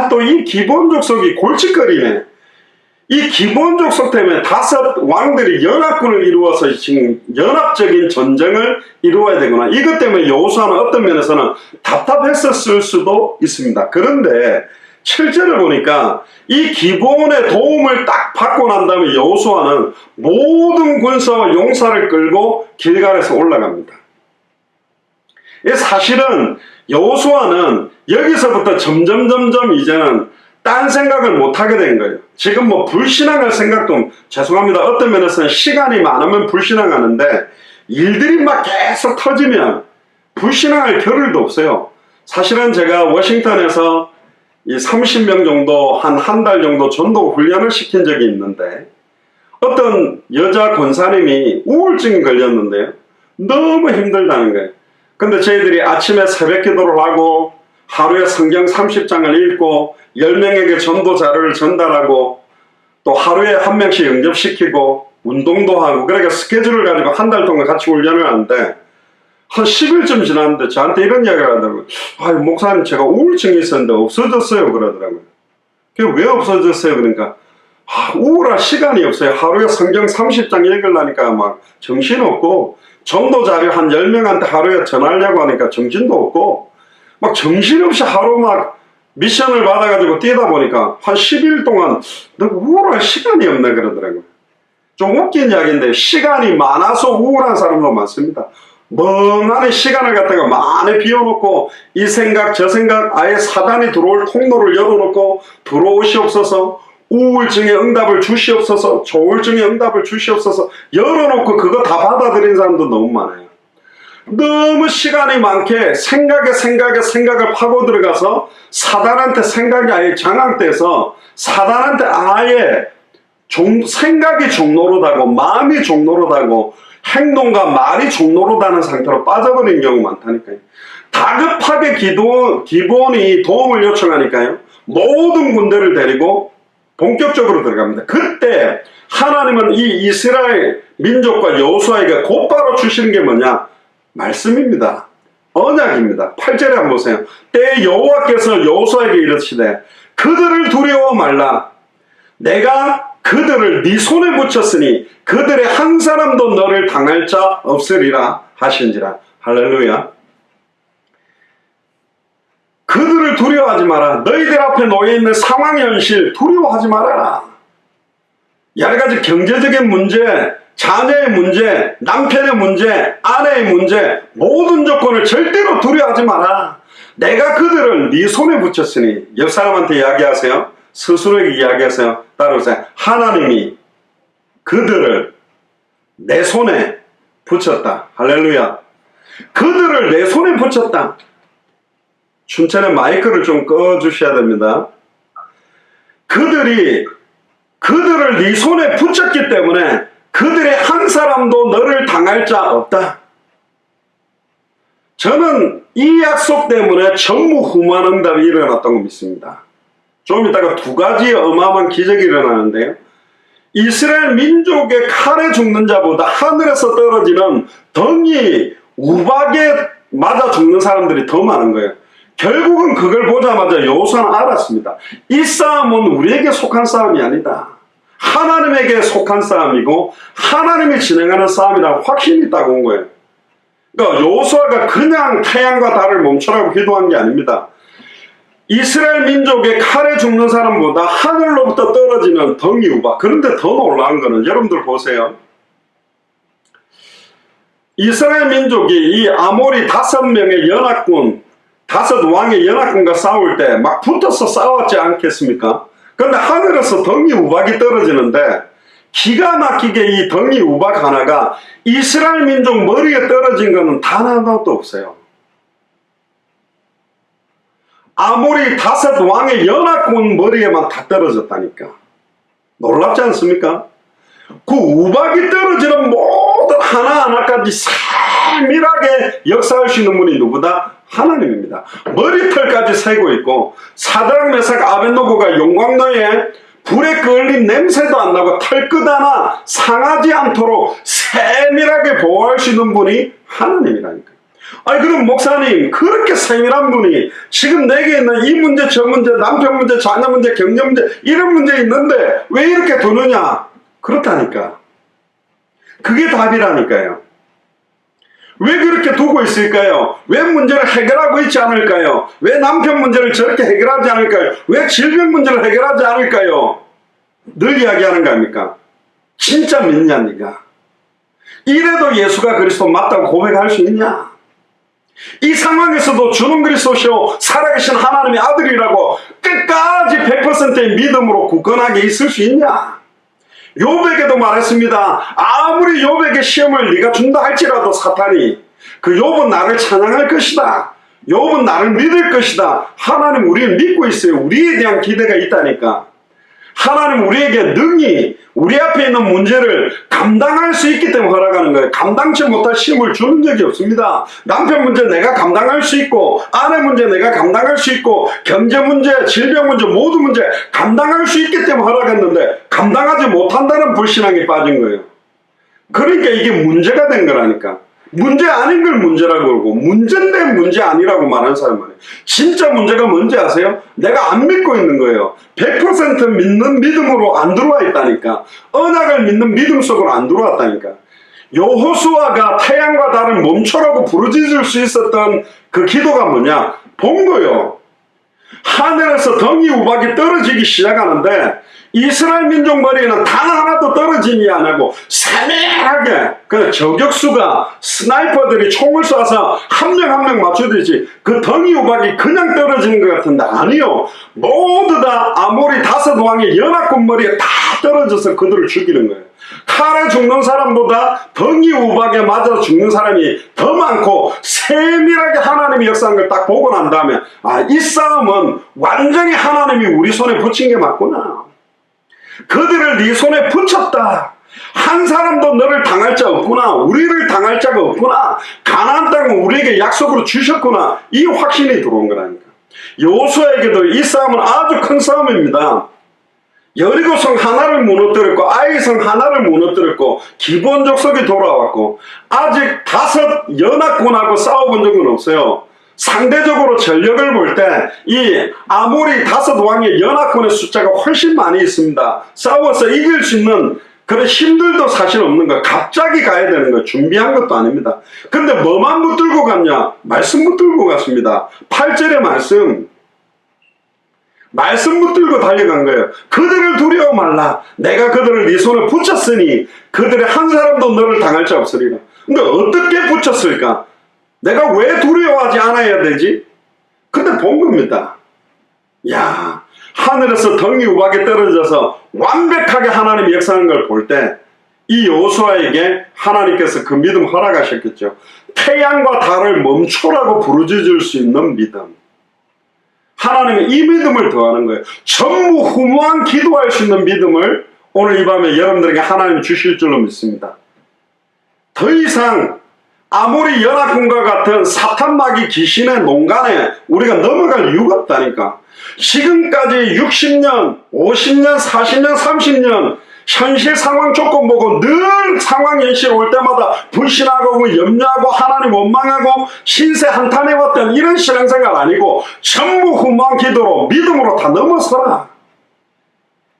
또 이 기본 족속이 골칫거리네. 이 기본 족속 때문에 5 왕들이 연합군을 이루어서 지금 연합적인 전쟁을 이루어야 되구나. 이것 때문에 여호수아는 어떤 면에서는 답답했었을 수도 있습니다. 그런데 7절을 보니까 이 기본의 도움을 딱 받고 난 다음에 여호수아는 모든 군사와 용사를 끌고 길갈에서 올라갑니다. 사실은 여호수아는 여기서부터 점점 이제는 딴 생각을 못하게 된 거예요. 지금 뭐 불신앙할 생각도, 죄송합니다, 어떤 면에서는 시간이 많으면 불신앙하는데 일들이 막 계속 터지면 불신앙할 겨를도 없어요. 사실은 제가 워싱턴에서 이 30명 정도 한 달 정도 전도 훈련을 시킨 적이 있는데, 어떤 여자 권사님이 우울증이 걸렸는데요, 너무 힘들다는 거예요. 근데 저희들이 아침에 새벽 기도를 하고 하루에 성경 30장을 읽고 10명에게 전도 자료를 전달하고 또 하루에 1명씩 영접시키고 운동도 하고, 그러니까 스케줄을 가지고 한 달 동안 같이 훈련을 하는데, 한 10일쯤 지났는데 저한테 이런 이야기를 하더라고요. 목사님, 제가 우울증이 있었는데 없어졌어요, 그러더라고요. 그게 왜 없어졌어요? 그러니까 우울할 시간이 없어요. 하루에 성경 30장 읽으려니까 막 정신없고, 전도 자료 한 10명한테 하루에 전하려고 하니까 정신도 없고, 막 정신없이 하루 막 미션을 받아가지고 뛰다 보니까 한 10일 동안 너 우울할 시간이 없네, 그러더라고요. 좀 웃긴 이야기인데, 시간이 많아서 우울한 사람도 많습니다. 멍하니 시간을 갖다가 많이 비워놓고 이 생각 저 생각, 아예 사단이 들어올 통로를 열어놓고 들어오시옵소서, 우울증에 응답을 주시옵소서, 조울증에 응답을 주시옵소서 열어놓고 그거 다 받아들인 사람도 너무 많아요. 너무 시간이 많게 생각을 파고 들어가서 사단한테 생각이 아예 장악돼서 사단한테 아예 생각이 종노릇하고 마음이 종노릇하고 행동과 말이 종노릇하는 상태로 빠져버린 경우가 많다니까요. 다급하게 기본이 도움을 요청하니까요, 모든 군대를 데리고 본격적으로 들어갑니다. 그때 하나님은 이 이스라엘 민족과 여호수아에게 곧바로 주시는 게 뭐냐? 말씀입니다. 언약입니다. 8절에 한번 보세요. 때 여호와께서 여호수아에게 이르시되 그들을 두려워 말라. 내가 그들을 네 손에 붙였으니 그들의 한 사람도 너를 당할 자 없으리라 하신지라. 할렐루야. 그들을 두려워하지 마라. 너희들 앞에 놓여있는 상황 현실 두려워하지 말아라. 여러 가지 경제적인 문제, 자녀의 문제, 남편의 문제, 아내의 문제, 모든 조건을 절대로 두려워하지 마라. 내가 그들을 네 손에 붙였으니. 옆 사람한테 이야기하세요. 스스로에게 이야기하세요. 따라오세요. 하나님이 그들을 내 손에 붙였다. 할렐루야. 그들을 내 손에 붙였다. 춘천에 마이크를 좀 꺼주셔야 됩니다. 그들을 네 손에 붙였기 때문에 그들의 한 사람도 너를 당할 자 없다. 저는 이 약속 때문에 전무후무한 응답이 일어났던 거 믿습니다. 좀 이따가 두 가지 어마어마한 기적이 일어나는데요. 이스라엘 민족의 칼에 죽는 자보다 하늘에서 떨어지는 덩이 우박에 맞아 죽는 사람들이 더 많은 거예요. 결국은 그걸 보자마자 여호수아는 알았습니다. 이 싸움은 우리에게 속한 싸움이 아니다. 하나님에게 속한 싸움이고 하나님이 진행하는 싸움이라고 확신이 있다고 온 거예요. 그러니까 여호수아가 그냥 태양과 달을 멈추라고 기도한 게 아닙니다. 이스라엘 민족의 칼에 죽는 사람보다 하늘로부터 떨어지는 덩이 우박. 그런데 더 놀라운 거는 여러분들 보세요. 이스라엘 민족이 이 아모리 5명의 연합군, 5왕의 연합군과 싸울 때 막 붙어서 싸웠지 않겠습니까? 그런데 하늘에서 덩이 우박이 떨어지는데 기가 막히게 이 덩이 우박 하나가 이스라엘 민족 머리에 떨어진 것은 단 하나도 없어요. 아모리 5왕의 연합군 머리에만 다 떨어졌다니까. 놀랍지 않습니까? 그 우박이 떨어지는 모든 하나하나까지 세밀하게 역사할 수 있는 분이 누구다? 하나님입니다. 머리털까지 세고 있고 사드락 메삭 아벳노고가 용광로에 불에 끌린 냄새도 안 나고 털끝 하나 상하지 않도록 세밀하게 보호할 수 있는 분이 하나님이라니까요. 아니 그럼 목사님 그렇게 세밀한 분이 지금 내게 있는 이 문제 저 문제 남편 문제 자녀 문제 경제 문제 이런 문제 있는데 왜 이렇게 두느냐? 그렇다니까. 그게 답이라니까요. 왜 그렇게 두고 있을까요? 왜 문제를 해결하고 있지 않을까요? 왜 남편 문제를 저렇게 해결하지 않을까요? 왜 질병 문제를 해결하지 않을까요? 늘 이야기하는 거 아닙니까? 진짜 믿냐 네가? 이래도 예수가 그리스도 맞다고 고백할 수 있냐? 이 상황에서도 주는 그리스도시요 살아계신 하나님의 아들이라고 끝까지 100%의 믿음으로 굳건하게 있을 수 있냐? 욥에게도 말했습니다. 아무리 욥에게 시험을 네가 준다 할지라도 사탄이 그 욥은 나를 찬양할 것이다. 욥은 나를 믿을 것이다. 하나님 우리를 믿고 있어요. 우리에 대한 기대가 있다니까. 하나님 우리에게 능히 우리 앞에 있는 문제를 감당할 수 있기 때문에 허락하는 거예요. 감당치 못할 시험을 주는 적이 없습니다. 남편 문제 내가 감당할 수 있고 아내 문제 내가 감당할 수 있고 경제 문제, 질병 문제 모든 문제 감당할 수 있기 때문에 허락했는데 감당하지 못한다는 불신앙에 빠진 거예요. 그러니까 이게 문제가 된 거라니까. 문제 아닌 걸 문제라고 그러고 문제인데 문제 아니라고 말하는 사람 많아요. 진짜 문제가 뭔지 아세요? 내가 안 믿고 있는 거예요. 100% 믿는 믿음으로 안 들어와 있다니까. 언약을 믿는 믿음 속으로 안 들어왔다니까. 여호수아가 태양과 달을 멈춰라고 부르짖을 수 있었던 그 기도가 뭐냐? 본 거예요. 하늘에서 덩이 우박이 떨어지기 시작하는데 이스라엘 민족 머리에는 단 하나도 떨어지지 안 하고 세밀하게 그 저격수가 스나이퍼들이 총을 쏴서 한 명 한 명 맞추듯이 그 덩이 우박이 그냥 떨어지는 것 같은데 아니요. 모두 다 아모리 5왕의 연합군 머리에 다 떨어져서 그들을 죽이는 거예요. 칼에 죽는 사람보다 덩이 우박에 맞아 죽는 사람이 더 많고 세밀하게 하나님이 역사한 걸 딱 보고 난 다음에 아, 이 싸움은 완전히 하나님이 우리 손에 붙인 게 맞구나. 그들을 네 손에 붙였다. 한 사람도 너를 당할 자 없구나. 우리를 당할 자가 없구나. 가나안 땅은 우리에게 약속으로 주셨구나. 이 확신이 들어온 거라니까. 여호수아에게도 이 싸움은 아주 큰 싸움입니다. 여리고성 하나를 무너뜨렸고 아이성 하나를 무너뜨렸고 기본 족속이 돌아왔고 아직 5 연합군하고 싸워본 적은 없어요. 상대적으로 전력을 볼 때 이 아모리 5왕의 연합군의 숫자가 훨씬 많이 있습니다. 싸워서 이길 수 있는 그런 힘들도 사실 없는 거예요. 갑자기 가야 되는 거예요. 준비한 것도 아닙니다. 근데 뭐만 붙들고 갔냐? 말씀 붙들고 갔습니다. 8절의 말씀. 말씀 붙들고 달려간 거예요. 그들을 두려워 말라. 내가 그들을 네 손에 붙였으니 그들의 한 사람도 너를 당할 자 없으리라. 근데 어떻게 붙였을까? 내가 왜 두려워하지 않아야 되지? 근데 본 겁니다. 야, 하늘에서 덩이 우박이 떨어져서 완벽하게 하나님이 역사하는 걸 볼 때 이 여호수아에게 하나님께서 그 믿음 허락하셨겠죠. 태양과 달을 멈추라고 부르짖을 수 있는 믿음. 하나님은 이 믿음을 더하는 거예요. 전무후무한 기도할 수 있는 믿음을 오늘 이 밤에 여러분들에게 하나님이 주실 줄로 믿습니다. 더 이상 아무리 연합군과 같은 사탄마귀 귀신의 농간에 우리가 넘어갈 이유가 없다니까. 지금까지 60년, 50년, 40년, 30년 현실 상황 조건 보고 늘 상황 현실 올 때마다 불신하고 염려하고 하나님 원망하고 신세 한탄해왔던 이런 신앙생활 아니고 전무후무한 기도로 믿음으로 다 넘어서라.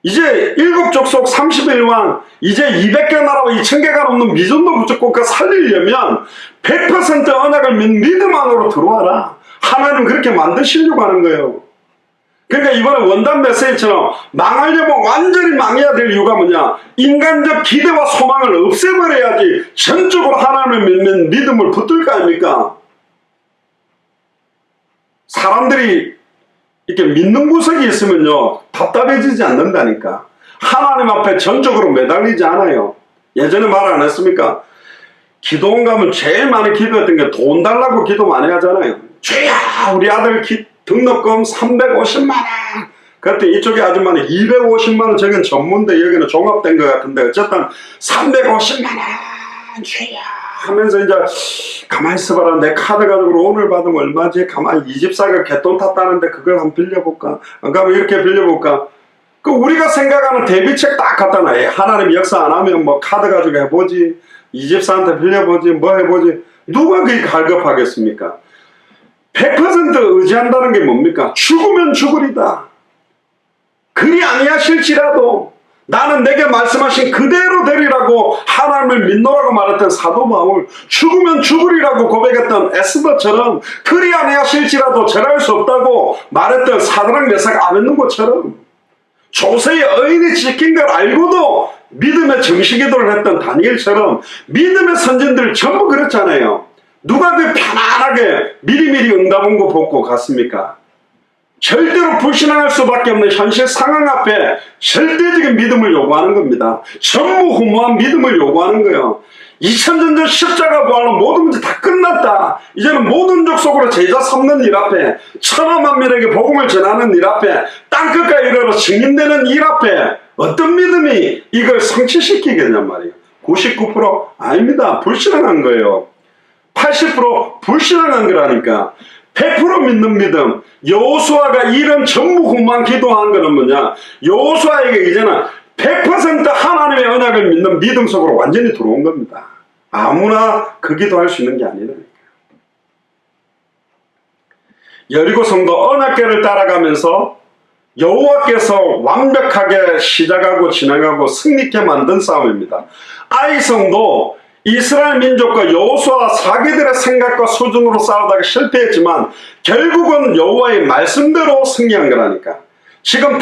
이제 7족속 31왕 이제 200개 나라와 2000개가 넘는 미전도 무조건까 살리려면 100% 언약을 믿음 안으로 들어와라. 하나님 그렇게 만드시려고 하는 거예요. 그러니까 이번에 원단 메시지처럼 망하려면 완전히 망해야 될 이유가 뭐냐? 인간적 기대와 소망을 없애버려야지 전적으로 하나님을 믿는 믿음을 붙들 거 아닙니까? 사람들이 이렇게 믿는 구석이 있으면요 답답해지지 않는다니까. 하나님 앞에 전적으로 매달리지 않아요. 예전에 말 안 했습니까? 기도원 가면 제일 많이 기도했던 게 돈 달라고 기도 많이 하잖아요. 주야 우리 아들 등록금 350만원. 그랬더니 이쪽에 아줌마는 250만원. 저긴 전문대 여기는 종합된 것 같은데 어쨌든 350만원 주야 하면서 이제 가만히 있어봐라. 내 카드 가지고 오늘 받으면 얼마지? 가만히 이 집사가 개돈 탔다는데 그걸 한번 빌려볼까? 안 가면 이렇게 빌려볼까? 그 우리가 생각하는 대비책 딱 갖다 놔. 하나님 역사 안 하면 뭐 카드 가지고 해보지, 이 집사한테 빌려보지, 뭐 해보지. 누가 그렇게 갈급하겠습니까? 100% 의지한다는 게 뭡니까? 죽으면 죽으리다. 그리 아니하실지라도 나는 내게 말씀하신 그대로 되리라고 하나님을 믿노라고 말했던 사도 바울, 죽으면 죽으리라고 고백했던 에스더처럼 그리 아니하실지라도 절할 수 없다고 말했던 사드락 메삭 아벳느고처럼 조세의 의인이 지킨 걸 알고도 믿음의 정시기도를 했던 다니엘처럼 믿음의 선진들 전부 그렇잖아요. 누가 그 편안하게 미리미리 응답 온 거 보고 갔습니까? 절대로 불신앙할 수밖에 없는 현실 상황 앞에 절대적인 믿음을 요구하는 겁니다. 전무후무한 믿음을 요구하는 거예요. 2000년 전 십자가 부활로 모든 문제 다 끝났다. 이제는 모든 족속으로 제자 삼는 일 앞에, 천하 만민에게 복음을 전하는 일 앞에, 땅끝까지 이르러 증인되는 일 앞에 어떤 믿음이 이걸 성취시키겠냔 말이에요. 99% 아닙니다. 불신앙한 거예요. 80% 불신앙한 거라니까. 100% 믿는 믿음. 여호수아가 이런 전무후무한 기도한 거는 뭐냐? 여호수아에게 이제는 100% 하나님의 언약을 믿는 믿음 속으로 완전히 들어온 겁니다. 아무나 그 기도할 수 있는 게 아니라니까. 여리고 성도 언약궤를 따라가면서 여호와께서 완벽하게 시작하고 진행하고 승리케 만든 싸움입니다. 아이 성도 이스라엘 민족과 여호수아 사기들의 생각과 수준으로 싸우다가 실패했지만 결국은 여호와의 말씀대로 승리한 거라니까. 지금 5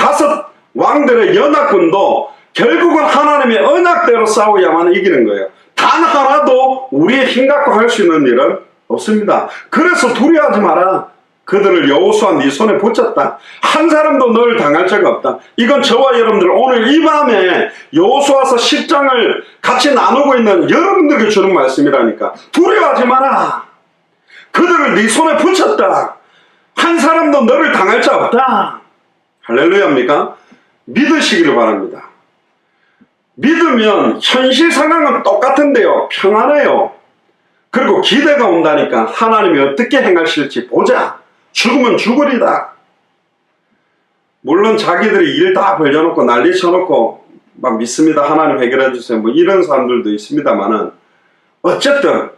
왕들의 연합군도 결국은 하나님의 언약대로 싸워야만 이기는 거예요. 단 하나도 우리의 힘 갖고 할 수 있는 일은 없습니다. 그래서 두려워하지 마라. 그들을 여호수아 네 손에 붙였다. 한 사람도 널 당할 자가 없다. 이건 저와 여러분들 오늘 이 밤에 여호수아서 10장을 같이 나누고 있는 여러분들에게 주는 말씀이라니까. 두려워하지 마라. 그들을 네 손에 붙였다. 한 사람도 너를 당할 자 없다. 할렐루야입니까? 믿으시기를 바랍니다. 믿으면 현실 상황은 똑같은데요. 평안해요. 그리고 기대가 온다니까. 하나님이 어떻게 행하실지 보자. 죽으면 죽으리다. 물론 자기들이 일 다 벌려놓고 난리 쳐놓고 막 믿습니다. 하나님 해결해 주세요. 뭐 이런 사람들도 있습니다만은 어쨌든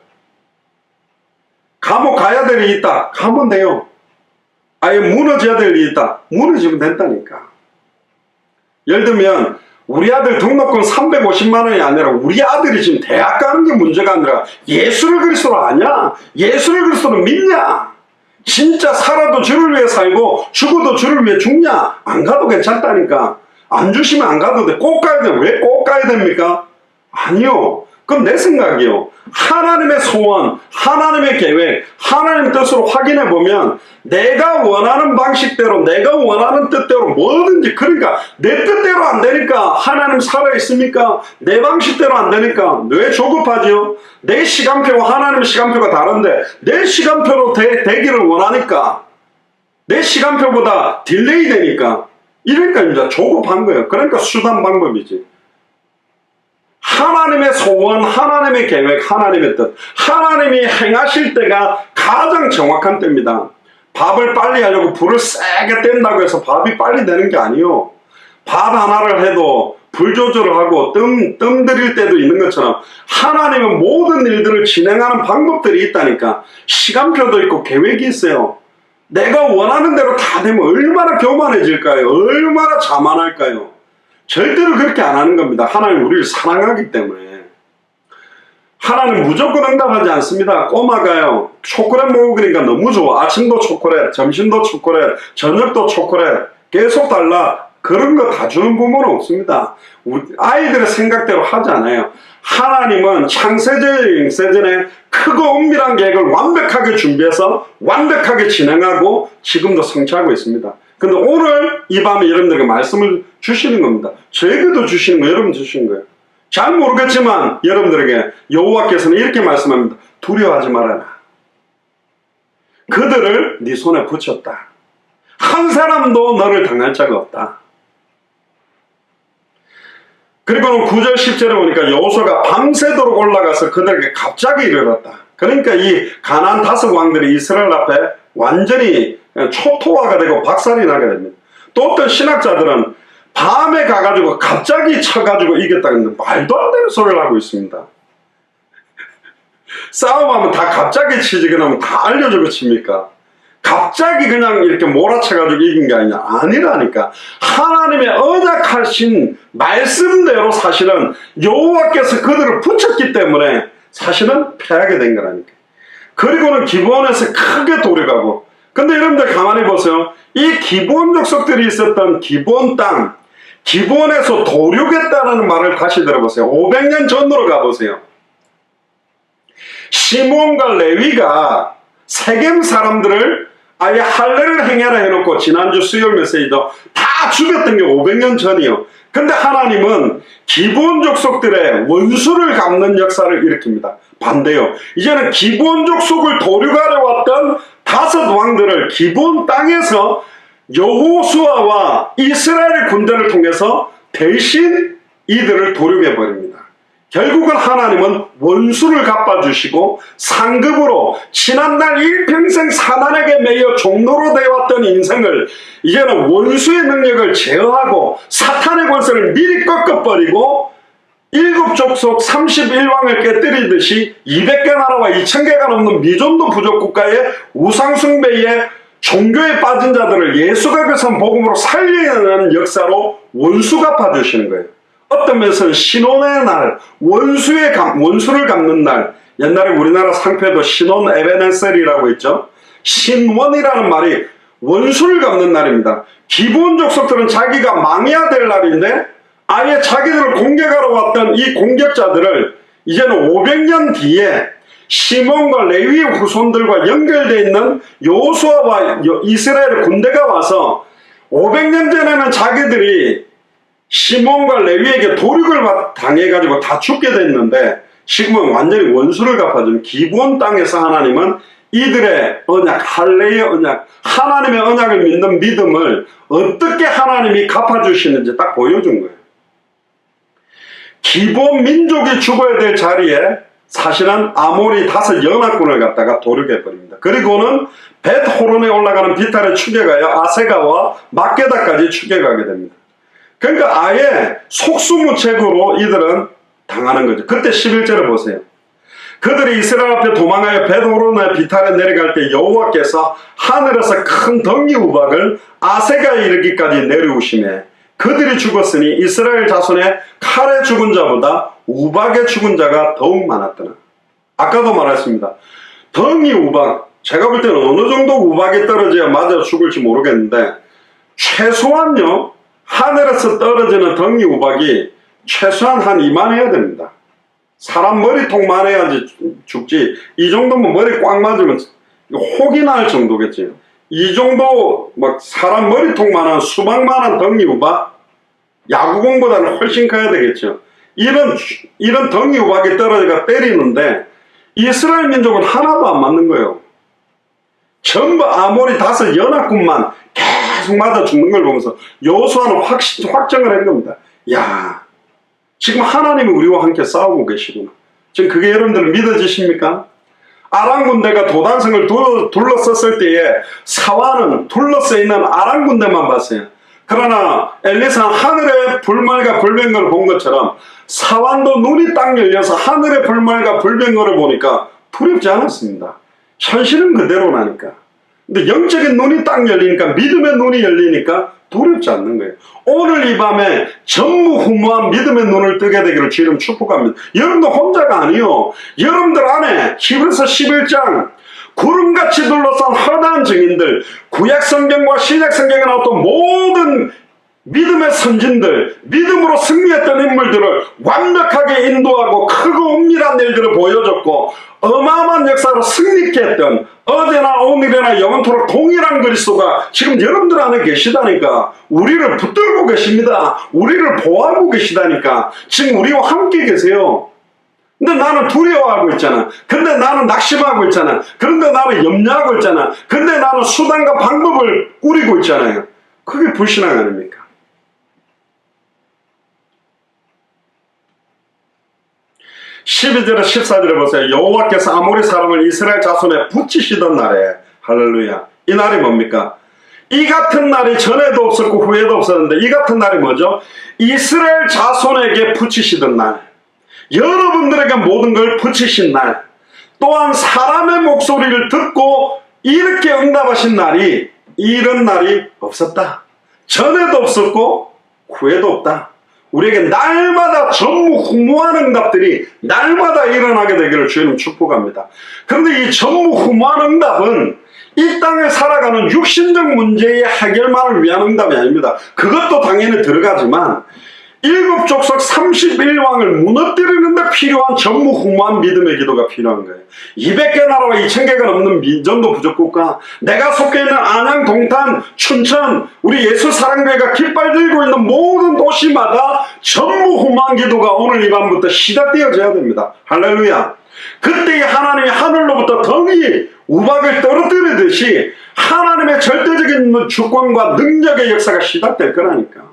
감옥 가야 될 일이 있다. 가면 돼요. 아예 무너져야 될 일이 있다. 무너지면 된다니까. 예를 들면 우리 아들 등록금 350만 원이 아니라 우리 아들이 지금 대학 가는 게 문제가 아니라 예수를 그리스도로 아냐? 예수를 그리스도로 믿냐? 진짜 살아도 주를 위해 살고 죽어도 주를 위해 죽냐? 안 가도 괜찮다니까. 안 주시면 안 가도 돼. 꼭 가야 돼. 왜 꼭 가야 됩니까? 아니요. 그건 내 생각이요. 하나님의 소원, 하나님의 계획, 하나님의 뜻으로 확인해 보면 내가 원하는 방식대로, 내가 원하는 뜻대로 뭐든지, 그러니까 내 뜻대로 안 되니까 하나님 살아있습니까? 내 방식대로 안 되니까 왜 조급하지요? 내 시간표와 하나님의 시간표가 다른데 내 시간표로 되기를 원하니까, 내 시간표보다 딜레이 되니까, 이러니까 이제 조급한 거예요. 그러니까 수단 방법이지. 하나님의 소원, 하나님의 계획, 하나님의 뜻, 하나님이 행하실 때가 가장 정확한 때입니다. 밥을 빨리 하려고 불을 세게 뗀다고 해서 밥이 빨리 되는 게 아니요. 밥 하나를 해도 불 조절을 하고 뜸 들일 때도 있는 것처럼 하나님은 모든 일들을 진행하는 방법들이 있다니까. 시간표도 있고 계획이 있어요. 내가 원하는 대로 다 되면 얼마나 교만해질까요? 얼마나 자만할까요? 절대로 그렇게 안 하는 겁니다. 하나님 우리를 사랑하기 때문에. 하나님 무조건 응답하지 않습니다. 꼬마가요, 초콜릿 먹으니까 너무 좋아. 아침도 초콜릿, 점심도 초콜릿, 저녁도 초콜릿, 계속 달라. 그런 거 다 주는 부모는 없습니다. 우리 아이들의 생각대로 하지 않아요. 하나님은 창세전에 영세전에 크고 은밀한 계획을 완벽하게 준비해서 완벽하게 진행하고 지금도 성취하고 있습니다. 근데 오늘 이 밤에 여러분들에게 말씀을 주시는 겁니다. 저에게도 주시는 거예요. 여러분 주시는 거예요. 잘 모르겠지만 여러분들에게 여호와께서는 이렇게 말씀합니다. 두려워하지 말아라. 그들을 네 손에 붙였다. 한 사람도 너를 당할 자가 없다. 그리고는 9절 10절에 보니까 여호수아가 밤새도록 올라가서 그들에게 갑자기 이르렀다. 그러니까 이 가나안 5왕들이 이스라엘 앞에 완전히 초토화가 되고 박살이 나게 됩니다. 또 어떤 신학자들은 밤에 가가지고 갑자기 쳐가지고 이겼다 했는데 말도 안 되는 소리를 하고 있습니다. 싸움하면 다 갑자기 치지, 그러면 다 알려주고 칩니까? 갑자기 그냥 이렇게 몰아쳐가지고 이긴 게 아니라니까. 하나님의 언약하신 말씀대로 사실은 여호와께서 그들을 붙였기 때문에 사실은 패하게 된 거라니까. 그리고는 기브온에서 크게 돌아가고. 근데 여러분들 가만히 보세요. 이 기브온 족속들이 있었던 기브온 땅, 기브온에서 도륙했다는 말을 다시 들어보세요. 500년 전으로 가보세요. 시므온과 레위가 세겜 사람들을 아예 할례를 행해라 해놓고 지난주 수요일 메시지도 다 죽였던 게 500년 전이요. 근데 하나님은 기브온 족속들의 원수를 갚는 역사를 일으킵니다. 반대요. 이제는 기브온 족속을 도륙하려 왔던 5 왕들을 기브온 땅에서 여호수아와 이스라엘 군대를 통해서 대신 이들을 도륙해버립니다. 결국은 하나님은 원수를 갚아주시고 상급으로 지난날 일평생 사단에게 매여 종로로 되어왔던 인생을 이제는 원수의 능력을 제어하고 사탄의 권세를 미리 꺾어버리고 7족속 31왕을 깨뜨리듯이 200개 나라와 2000개가 넘는 미존도 부족 국가의 우상숭배에 종교에 빠진 자들을 예수가 그선 복음으로 살리는 역사로 원수 갚아주시는 거예요. 어떤 면에서는 신혼의 날, 원수를 갚는 날. 옛날에 우리나라 상표에도 신혼 에베네셀이라고 있죠. 신원이라는 말이 원수를 갚는 날입니다. 기브온 족속들은 자기가 망해야 될 날인데 아예 자기들을 공격하러 왔던 이 공격자들을 이제는 500년 뒤에 시몬과 레위 후손들과 연결되어 있는 여호수아와 이스라엘 군대가 와서 500년 전에는 자기들이 시몬과 레위에게 도륙을 당해가지고 다 죽게 됐는데 지금은 완전히 원수를 갚아주는 기브온 땅에서 하나님은 이들의 언약, 할례의 언약, 하나님의 언약을 믿는 믿음을 어떻게 하나님이 갚아주시는지 딱 보여준 거예요. 기브온 민족이 죽어야 될 자리에 사실은 아모리 5 연합군을 갖다가 도륙해버립니다. 그리고는 벳호론에 올라가는 비탈에 추격하여 아세가와 막게다까지 추격하게 됩니다. 그러니까 아예 속수무책으로 이들은 당하는 거죠. 그때 11절을 보세요. 그들이 이스라엘 앞에 도망하여 벳호론의 비탈에 내려갈 때 여호와께서 하늘에서 큰 덩이 우박을 아세가에 이르기까지 내려오시매 그들이 죽었으니 이스라엘 자손의 칼에 죽은 자보다 우박에 죽은 자가 더욱 많았더라. 아까도 말했습니다. 덩이 우박, 제가 볼 때는 어느 정도 우박이 떨어져야 맞아 죽을지 모르겠는데, 최소한요, 하늘에서 떨어지는 덩이 우박이 최소한 한 이만해야 됩니다. 사람 머리통만 해야지 죽지, 이 정도면 머리 꽉 맞으면 혹이 날 정도겠지. 이 정도 막 사람 머리통만한 수박만한 덩이 우박, 야구공보다는 훨씬 커야 되겠죠. 이런 덩이 우박이 떨어져가 때리는데 이스라엘 민족은 하나도 안 맞는 거예요. 전부 아모리 5 연합군만 계속 맞아 죽는 걸 보면서 여호수아는 확정을 한 겁니다. 야, 지금 하나님이 우리와 함께 싸우고 계시구나. 지금 그게 여러분들은 믿어지십니까? 아람 군대가 도단성을 둘러섰을 때에 사환은 둘러싸여 있는 아람 군대만 봤어요. 그러나 엘리사는 하늘의 불말과 불병거를 본 것처럼 사환도 눈이 딱 열려서 하늘의 불말과 불병거를 보니까 두렵지 않았습니다. 현실은 그대로라니까. 근데 영적인 눈이 딱 열리니까, 믿음의 눈이 열리니까 두렵지 않는 거예요. 오늘 이 밤에 전무후무한 믿음의 눈을 뜨게 되기를 주님 축복합니다. 여러분도 혼자가 아니요, 여러분들 안에 히브리서 11장 구름같이 둘러싼 허다한 증인들, 구약성경과 신약성경에 나왔던 모든 믿음의 선진들, 믿음으로 승리했던 인물들을 완벽하게 인도하고 크고 은밀한 일들을 보여줬고 어마어마한 역사로 승리케 했던, 어제나 오늘이나 영원토록 동일한 그리스도가 지금 여러분들 안에 계시다니까. 우리를 붙들고 계십니다. 우리를 보호하고 계시다니까. 지금 우리와 함께 계세요. 근데 나는 두려워하고 있잖아. 근데 나는 낙심하고 있잖아. 그런데 나는 염려하고 있잖아. 근데 나는 수단과 방법을 꾸리고 있잖아요. 그게 불신앙 아닙니까? 12절에 14절에 보세요. 여호와께서 아모리 사람을 이스라엘 자손에 붙이시던 날에, 할렐루야, 이 날이 뭡니까? 이 같은 날이 전에도 없었고 후에도 없었는데 이 같은 날이 뭐죠? 이스라엘 자손에게 붙이시던 날, 여러분들에게 모든 걸 붙이신 날, 또한 사람의 목소리를 듣고 이렇게 응답하신 날이, 이런 날이 없었다. 전에도 없었고 후에도 없다. 우리에게 날마다 전무후무한 응답들이 날마다 일어나게 되기를 주님 축복합니다. 그런데 이 전무후무한 응답은 이 땅에 살아가는 육신적 문제의 해결만을 위한 응답이 아닙니다. 그것도 당연히 들어가지만 일곱 족속 31왕을 무너뜨리는 데 필요한 전무후무한 믿음의 기도가 필요한 거예요. 200개 나라와 2000개가 넘는 민전도 부족국가, 내가 속해 있는 안양, 동탄, 춘천, 우리 예수사랑교회가 깃발 들고 있는 모든 도시마다 전무후무한 기도가 오늘 이 밤부터 시작되어져야 됩니다. 할렐루야. 그때 하나님이 하늘로부터 덩이 우박을 떨어뜨리듯이 하나님의 절대적인 주권과 능력의 역사가 시작될 거라니까.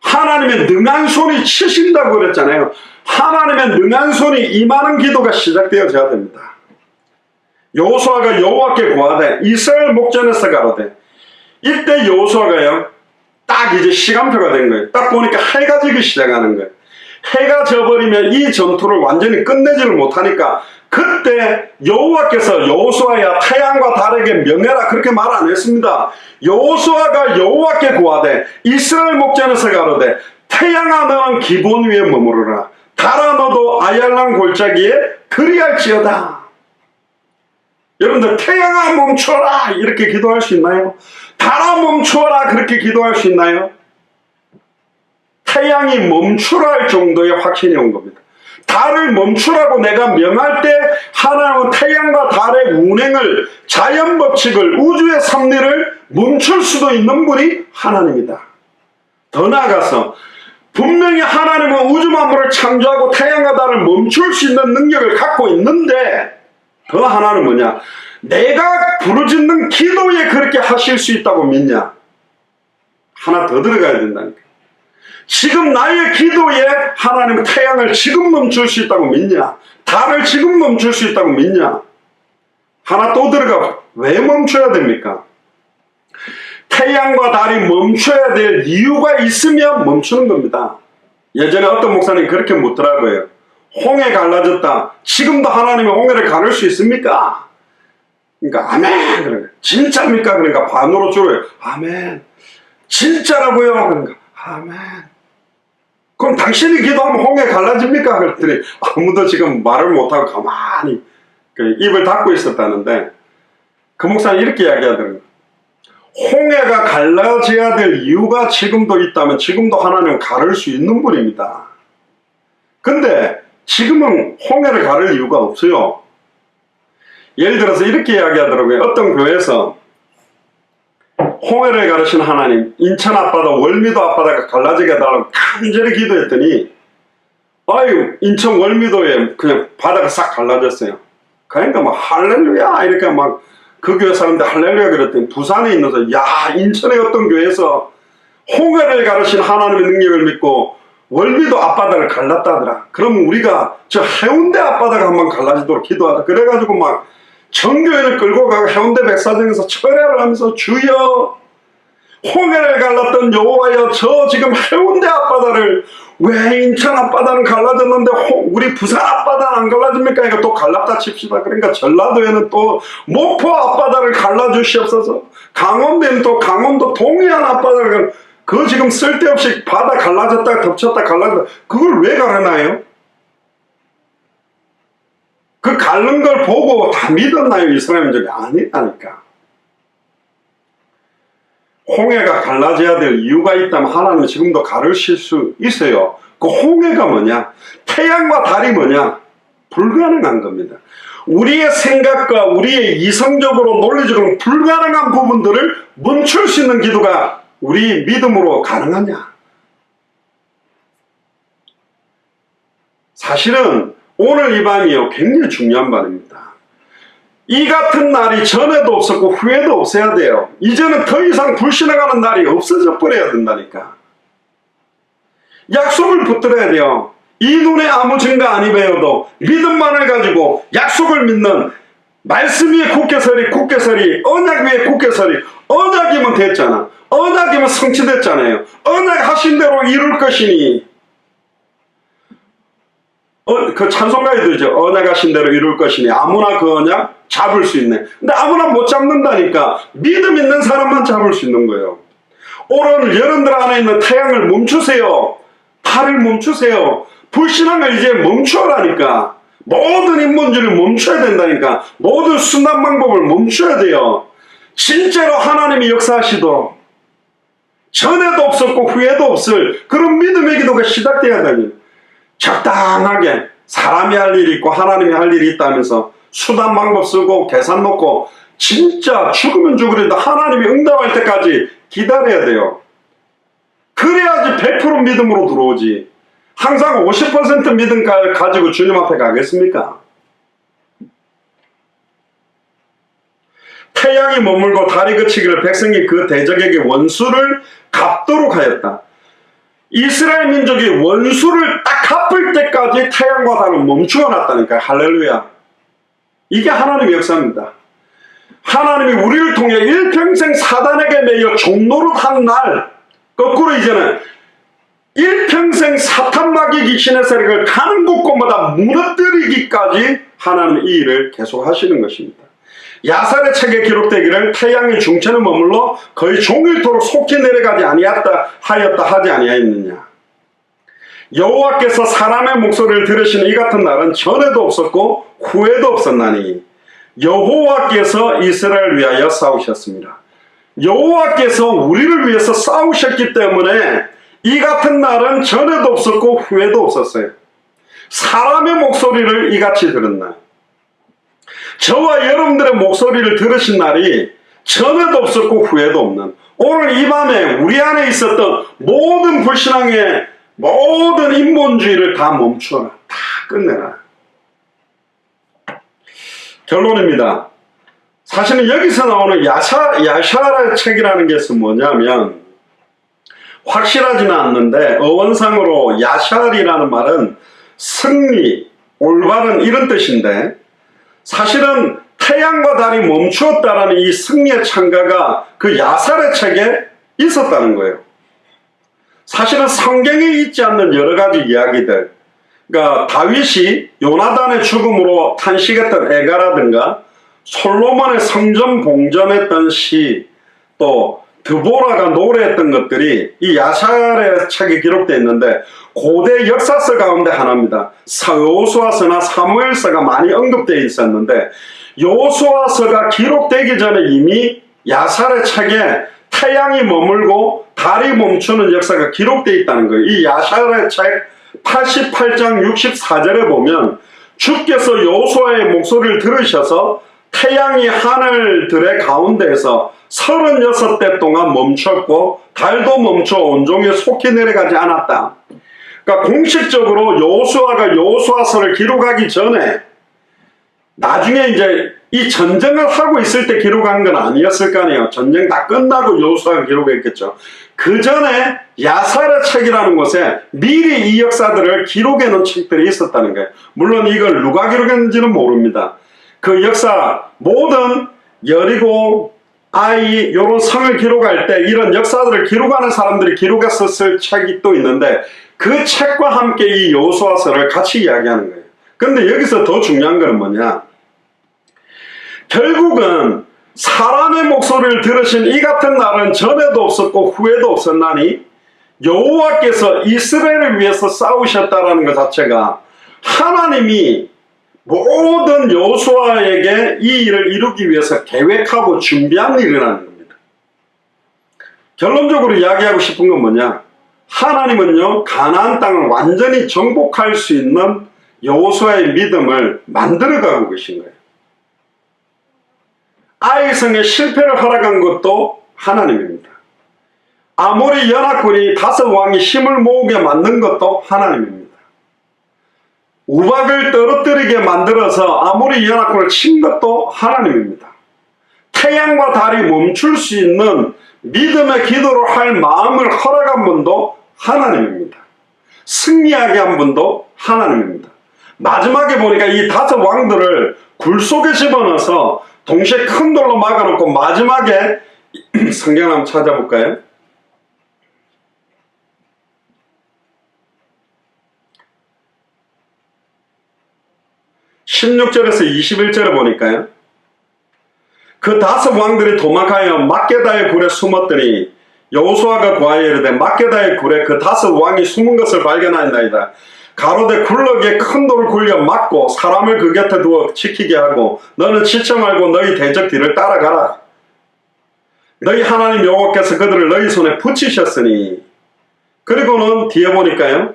하나님의 능한 손이 치신다고 그랬잖아요. 하나님의 능한 손이 임하는 기도가 시작되어져야 됩니다. 여호수아가 여호와께 구하되 이스라엘 목전에서 가로되, 이때 여호수아가요, 딱 이제 시간표가 된 거예요. 딱 보니까 해가 지기 시작하는 거예요. 해가 져버리면 이 전투를 완전히 끝내지를 못하니까 그때 여호와께서 여호수아야 태양과 달에게 명해라 그렇게 말 안 했습니다. 여호수아가 여호와께 구하되 이스라엘 목전에서 가로되, 태양아 너는 기본 위에 머무르라, 달아 너도 아얄란 골짜기에 그리할지어다. 여러분들, 태양아 멈춰라 이렇게 기도할 수 있나요? 달아 멈춰라 그렇게 기도할 수 있나요? 태양이 멈추라 할 정도의 확신이 온 겁니다. 달을 멈추라고 내가 명할 때 하나님은 태양과 달의 운행을, 자연 법칙을, 우주의 섭리를 멈출 수도 있는 분이 하나님이다. 더 나아가서 분명히 하나님은 우주 만물을 창조하고 태양과 달을 멈출 수 있는 능력을 갖고 있는데, 더 하나는 뭐냐? 내가 부르짖는 기도에 그렇게 하실 수 있다고 믿냐? 하나 더 들어가야 된다니까. 지금 나의 기도에 하나님은 태양을 지금 멈출 수 있다고 믿냐? 달을 지금 멈출 수 있다고 믿냐? 하나 또 들어가. 왜 멈춰야 됩니까? 태양과 달이 멈춰야 될 이유가 있으면 멈추는 겁니다. 예전에 어떤 목사님이 그렇게 묻더라고요. 홍해 갈라졌다. 지금도 하나님이 홍해를 가를 수 있습니까? 그러니까 아멘. 그러니까 진짜입니까? 그러니까 반으로 줄여요. 아멘. 진짜라고요? 그러니까 아멘. 그럼 당신이 기도하면 홍해 갈라집니까? 그랬더니 아무도 지금 말을 못하고 가만히 그 입을 닫고 있었다는데 그 목사는 이렇게 이야기하더라고요. 홍해가 갈라져야 될 이유가 지금도 있다면 지금도 하나님은 가를 수 있는 분입니다. 근데 지금은 홍해를 가를 이유가 없어요. 예를 들어서 이렇게 이야기하더라고요. 어떤 교회에서 홍해를 가르신 하나님, 인천 앞바다, 월미도 앞바다가 갈라지게 해달라고 간절히 기도했더니 아유, 인천 월미도에 그냥 바다가 싹 갈라졌어요. 그러니까 막 할렐루야 이렇게 막 그 교회 사람들 할렐루야 그랬더니 부산에 있는서 야, 인천의 어떤 교회에서 홍해를 가르신 하나님의 능력을 믿고 월미도 앞바다를 갈랐다더라. 그러면 우리가 저 해운대 앞바다가 한번 갈라지도록 기도하자. 그래가지고 막 전교회를 끌고 가고 해운대 백사장에서 철회를 하면서 주여 홍해를 갈랐던 여호와여, 저 지금 해운대 앞바다를 왜 인천 앞바다는 갈라졌는데 우리 부산 앞바다는 안 갈라집니까? 이거 또 갈랐다 칩시다. 그러니까 전라도에는 또 목포 앞바다를 갈라주시옵소서. 강원도에는 또 강원도 동해안 앞바다를 그거 지금 쓸데없이 바다 갈라졌다 덮쳤다 갈라졌다 그걸 왜 갈아놔요? 그 갈른 걸 보고 다 믿었나요? 이스라엘 민족이 아니라니까. 홍해가 갈라져야 될 이유가 있다면 하나님은 지금도 가르칠 수 있어요. 그 홍해가 뭐냐? 태양과 달이 뭐냐? 불가능한 겁니다. 우리의 생각과 우리의 이성적으로 논리적으로 불가능한 부분들을 멈출 수 있는 기도가 우리 믿음으로 가능하냐? 사실은 오늘 이 밤이요 굉장히 중요한 밤입니다. 이 같은 날이 전에도 없었고 후에도 없어야 돼요. 이제는 더 이상 불신앙하는 날이 없어져 버려야 된다니까. 약속을 붙들어야 돼요. 이 눈에 아무 증거 아니 배워도 믿음만을 가지고 약속을 믿는 말씀 위에 굳게서리 언약 위에 굳게서리 언약이면 됐잖아. 언약이면 성취됐잖아요. 언약 하신 대로 이룰 것이니 그 찬송가에도 이제 언약 하신 대로 이룰 것이니 아무나 그 언약 잡을 수 있네. 근데 아무나 못 잡는다니까. 믿음 있는 사람만 잡을 수 있는 거예요. 오늘 여러분들 안에 있는 태양을 멈추세요. 달을 멈추세요. 불신앙을 이제 멈추라니까. 모든 인본주의를 멈춰야 된다니까. 모든 순환 방법을 멈춰야 돼요. 실제로 하나님이 역사하시도록 전에도 없었고 후에도 없을 그런 믿음의 기도가 시작돼야 되니 적당하게 사람이 할 일이 있고 하나님이 할 일이 있다면서 수단 방법 쓰고 계산 놓고 진짜 죽으면 죽으려도 하나님이 응답할 때까지 기다려야 돼요. 그래야지 100% 믿음으로 들어오지. 항상 50% 믿음 가지고 주님 앞에 가겠습니까? 태양이 머물고 달이 그치기를 백성이 그 대적에게 원수를 갚도록 하였다. 이스라엘 민족이 원수를 딱 갚을 때까지 태양과 달은 멈추어 놨다니까요. 할렐루야. 이게 하나님의 역사입니다. 하나님이 우리를 통해 일평생 사단에게 매여 종노릇한 날, 거꾸로 이제는 일평생 사탄 마귀 귀신의 세력을 가는 곳곳마다 무너뜨리기까지 하나님은 이 일을 계속 하시는 것입니다. 야살의 책에 기록되기를 태양이 중천에 머물러 거의 종일토록 속히 내려가지 아니하였다 하지 아니하였느냐. 여호와께서 사람의 목소리를 들으시는 이 같은 날은 전에도 없었고 후에도 없었나니 여호와께서 이스라엘을 위하여 싸우셨습니다. 여호와께서 우리를 위해서 싸우셨기 때문에 이 같은 날은 전에도 없었고 후에도 없었어요. 사람의 목소리를 이같이 들은 날, 저와 여러분들의 목소리를 들으신 날이 전에도 없었고 후에도 없는 오늘 이 밤에 우리 안에 있었던 모든 불신앙의 모든 인본주의를 다 멈춰라. 다 끝내라. 결론입니다. 사실은 여기서 나오는 야샤라 책이라는 것은 뭐냐면 확실하지는 않는데 어원상으로 야샬이라는 말은 승리, 올바른 이런 뜻인데 사실은 태양과 달이 멈추었다라는 이 승리의 찬가가 그 야살의 책에 있었다는 거예요. 사실은 성경에 있지 않는 여러 가지 이야기들, 그러니까 다윗이 요나단의 죽음으로 탄식했던 애가라든가 솔로몬의 성전 봉전했던 시, 또 드보라가 노래했던 것들이 이 야샬의 책에 기록되어 있는데 고대 역사서 가운데 하나입니다. 여호수아서나 사무엘서가 많이 언급되어 있었는데 여호수아서가 기록되기 전에 이미 야샬의 책에 태양이 머물고 달이 멈추는 역사가 기록되어 있다는 거예요. 이 야샬의 책 88장 64절에 보면 주께서 여호수아의 목소리를 들으셔서 태양이 하늘들의 가운데에서 36대 동안 멈췄고 달도 멈춰 온종일 속히 내려가지 않았다. 그러니까 공식적으로 여호수아가 여호수아서를 기록하기 전에 나중에 이제 이 전쟁을 하고 있을 때 기록한 건 아니었을 거 아니에요. 전쟁 다 끝나고 여호수아가 기록했겠죠. 그 전에 야살의 책이라는 곳에 미리 이 역사들을 기록해 놓은 책들이 있었다는 거예요. 물론 이걸 누가 기록했는지는 모릅니다. 그 역사 모든 여리고 아이 요런 성을 기록할 때 이런 역사들을 기록하는 사람들이 기록했었을 책이 또 있는데 그 책과 함께 이 여호수아서를 같이 이야기하는 거예요. 근데 여기서 더 중요한 건 뭐냐, 결국은 사람의 목소리를 들으신 이 같은 날은 전에도 없었고 후에도 없었나니 여호와께서 이스라엘을 위해서 싸우셨다라는 것 자체가 하나님이 모든 여호수아에게 이 일을 이루기 위해서 계획하고 준비한 일이라는 겁니다. 결론적으로 이야기하고 싶은 건 뭐냐, 하나님은요 가나안 땅을 완전히 정복할 수 있는 여호수아의 믿음을 만들어가고 계신 거예요. 아이성의 실패를 허락한 것도 하나님입니다. 아모리 연합군이 5왕이 힘을 모으게 만든 것도 하나님입니다. 우박을 떨어뜨리게 만들어서 아모리 연합군을 친 것도 하나님입니다. 태양과 달이 멈출 수 있는 믿음의 기도를 할 마음을 허락한 분도 하나님입니다. 승리하게 한 분도 하나님입니다. 마지막에 보니까 이 5왕들을 굴 속에 집어넣어서 동시에 큰 돌로 막아놓고 마지막에 성경 한번 찾아볼까요? (16절에서 21절에) 보니까요, 그 5왕들이 도망하여 막게다의 굴에 숨었더니 여호수아가 고하여 이르되 막게다의 굴에 그 5왕이 숨은 것을 발견하였나이다. 가로되 굴러기에 큰 돌을 굴려 막고 사람을 그 곁에 두어 지키게 하고 너는 지체 말고 너희 대적 뒤를 따라가라. 너희 하나님 여호와께서 그들을 너희 손에 붙이셨으니. 그리고는 뒤에 보니까요,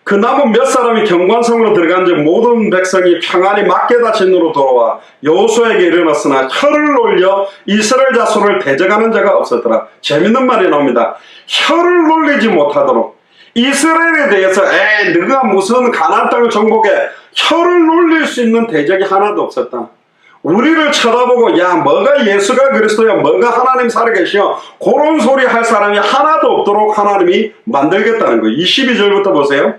그 남은 몇 사람이 경관성으로 들어간 즉 모든 백성이 평안히 막게다 진으로 돌아와 여호수아에게 이르렀으나 혀를 올려 이스라엘 자손을 대적하는 자가 없었더라. 재밌는 말이 나옵니다. 혀를 놀리지 못하도록 이스라엘에 대해서 너가 무슨 가나안 땅을 정복해, 혀를 놀릴 수 있는 대적이 하나도 없었다. 우리를 쳐다보고 야 뭐가 예수가 그리스도야, 뭐가 하나님 살아계시오, 그런 소리 할 사람이 하나도 없도록 하나님이 만들겠다는 거예요. 22절부터 보세요.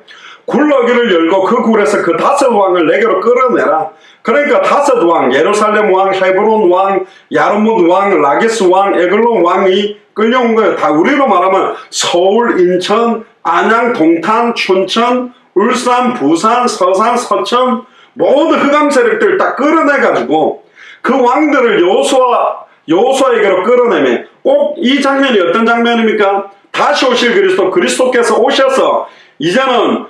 굴러기를 열고 그 굴에서 그 5왕을 내게로 끌어내라. 그러니까 5왕, 예루살렘 왕, 헤브론 왕, 야르뭇 왕, 라기스 왕, 에글론 왕이 끌려온 거예요. 다 우리로 말하면 서울, 인천, 안양, 동탄, 춘천, 울산, 부산, 서산, 서천 모든 흑암 세력들 딱 끌어내가지고 그 왕들을 여호수아에게로 끌어내면 꼭 이 장면이 어떤 장면입니까? 다시 오실 그리스도께서 오셔서 이제는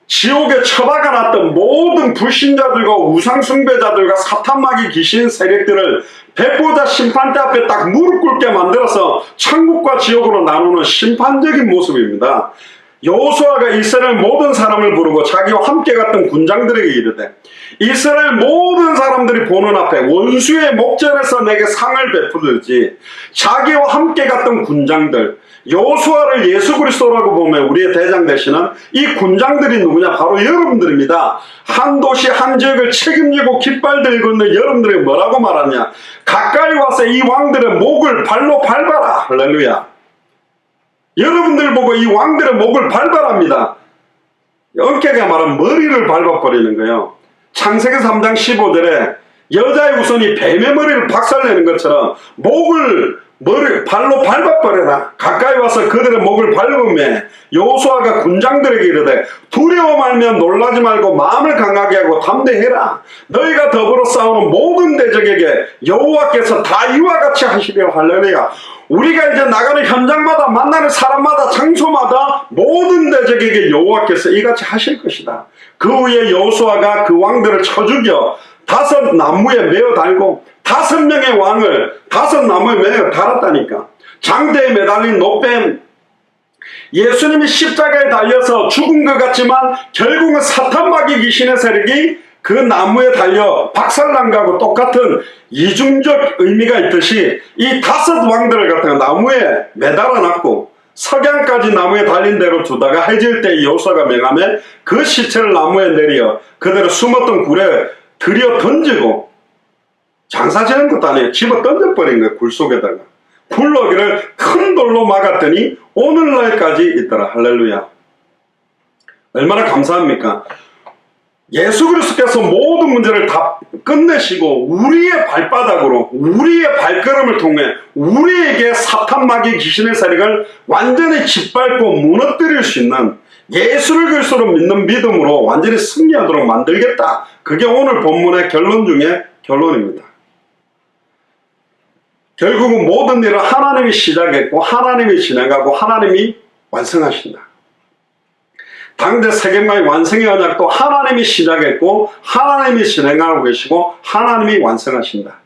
지옥에 처박아놨던 모든 불신자들과 우상숭배자들과 사탄마귀 귀신 세력들을 백보자 심판대 앞에 딱 무릎 꿇게 만들어서 천국과 지옥으로 나누는 심판적인 모습입니다. 여호수아가 이스라엘 모든 사람을 부르고 자기와 함께 갔던 군장들에게 이르되 이스라엘 모든 사람들이 보는 앞에 원수의 목전에서 내게 상을 베풀지. 자기와 함께 갔던 군장들, 여호수아를 예수 그리스도라고 보면 우리의 대장 되시는 이 군장들이 누구냐? 바로 여러분들입니다. 한 도시 한 지역을 책임지고 깃발 들고 있는 여러분들이 뭐라고 말하냐? 가까이 와서 이 왕들의 목을 발로 밟아라. 할렐루야. 여러분들 보고 이 왕들의 목을 밟아랍니다. 엄격하게 말하면 머리를 밟아버리는 거예요. 창세기 3장 15절에 여자의 후손이 뱀의 머리를 박살내는 것처럼 발로 밟아버려라. 가까이 와서 그들의 목을 밟으며 여호수아가 군장들에게 이르되 두려워 말며 놀라지 말고 마음을 강하게 하고 담대해라. 너희가 더불어 싸우는 모든 대적에게 여호와께서 다 이와 같이 하시려. 할렐루야. 우리가 이제 나가는 현장마다 만나는 사람마다 장소마다 모든 대적에게 여호와께서 이같이 하실 것이다. 그 후에 여호수아가 그 왕들을 쳐 죽여 5 나무에 메어 달고 5명의 왕을 5 나무에 메어 달았다니까. 장대에 매달린 노뱀, 예수님이 십자가에 달려서 죽은 것 같지만 결국은 사탄마귀 귀신의 세력이 그 나무에 달려 박살난 거하고 똑같은 이중적 의미가 있듯이 이 5 왕들을 갖다가 나무에 매달아 놨고 석양까지 나무에 달린 대로 두다가 해질 때 여호수아가 명하며 그 시체를 나무에 내려 그대로 숨었던 굴에 들여 던지고, 장사 지는 것도 아니에요. 집어 던져버린 거예요. 굴 속에다가. 굴러기를 큰 돌로 막았더니 오늘날까지 있더라. 할렐루야. 얼마나 감사합니까? 예수 그리스도께서 모든 문제를 다 끝내시고 우리의 발바닥으로, 우리의 발걸음을 통해 우리에게 사탄 마귀 귀신의 세력을 완전히 짓밟고 무너뜨릴 수 있는 예수를 그리스도로 믿는 믿음으로 완전히 승리하도록 만들겠다. 그게 오늘 본문의 결론 중에 결론입니다. 결국은 모든 일을 하나님이 시작했고 하나님이 진행하고 하나님이 완성하신다. 당대 세계만의 완성의 언약도 하나님이 시작했고 하나님이 진행하고 계시고 하나님이 완성하신다.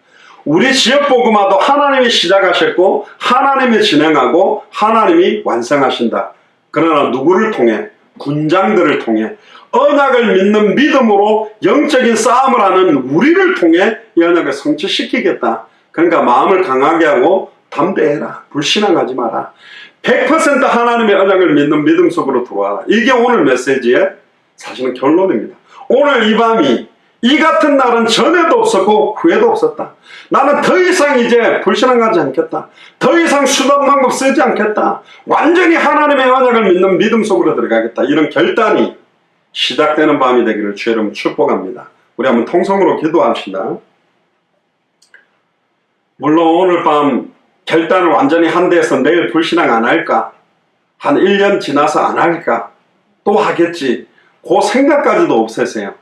우리 지역 복음화도 하나님이 시작하셨고 하나님이 진행하고 하나님이 완성하신다. 그러나 누구를 통해? 군장들을 통해, 언약을 믿는 믿음으로 영적인 싸움을 하는 우리를 통해 이 언약을 성취시키겠다. 그러니까 마음을 강하게 하고 담대해라. 불신앙하지 마라. 100% 하나님의 언약을 믿는 믿음 속으로 들어와라. 이게 오늘 메시지의 사실은 결론입니다. 오늘 이 밤이 이 같은 날은 전에도 없었고 후에도 없었다. 나는 더 이상 이제 불신앙하지 않겠다. 더 이상 수단 방법 쓰지 않겠다. 완전히 하나님의 언약을 믿는 믿음 속으로 들어가겠다. 이런 결단이 시작되는 밤이 되기를 주의 이름으로 축복합니다. 우리 한번 통성으로 기도합시다. 물론 오늘 밤 결단을 완전히 한다 해서 내일 불신앙 안 할까? 한 1년 지나서 안 할까? 또 하겠지. 그 생각까지도 없애세요.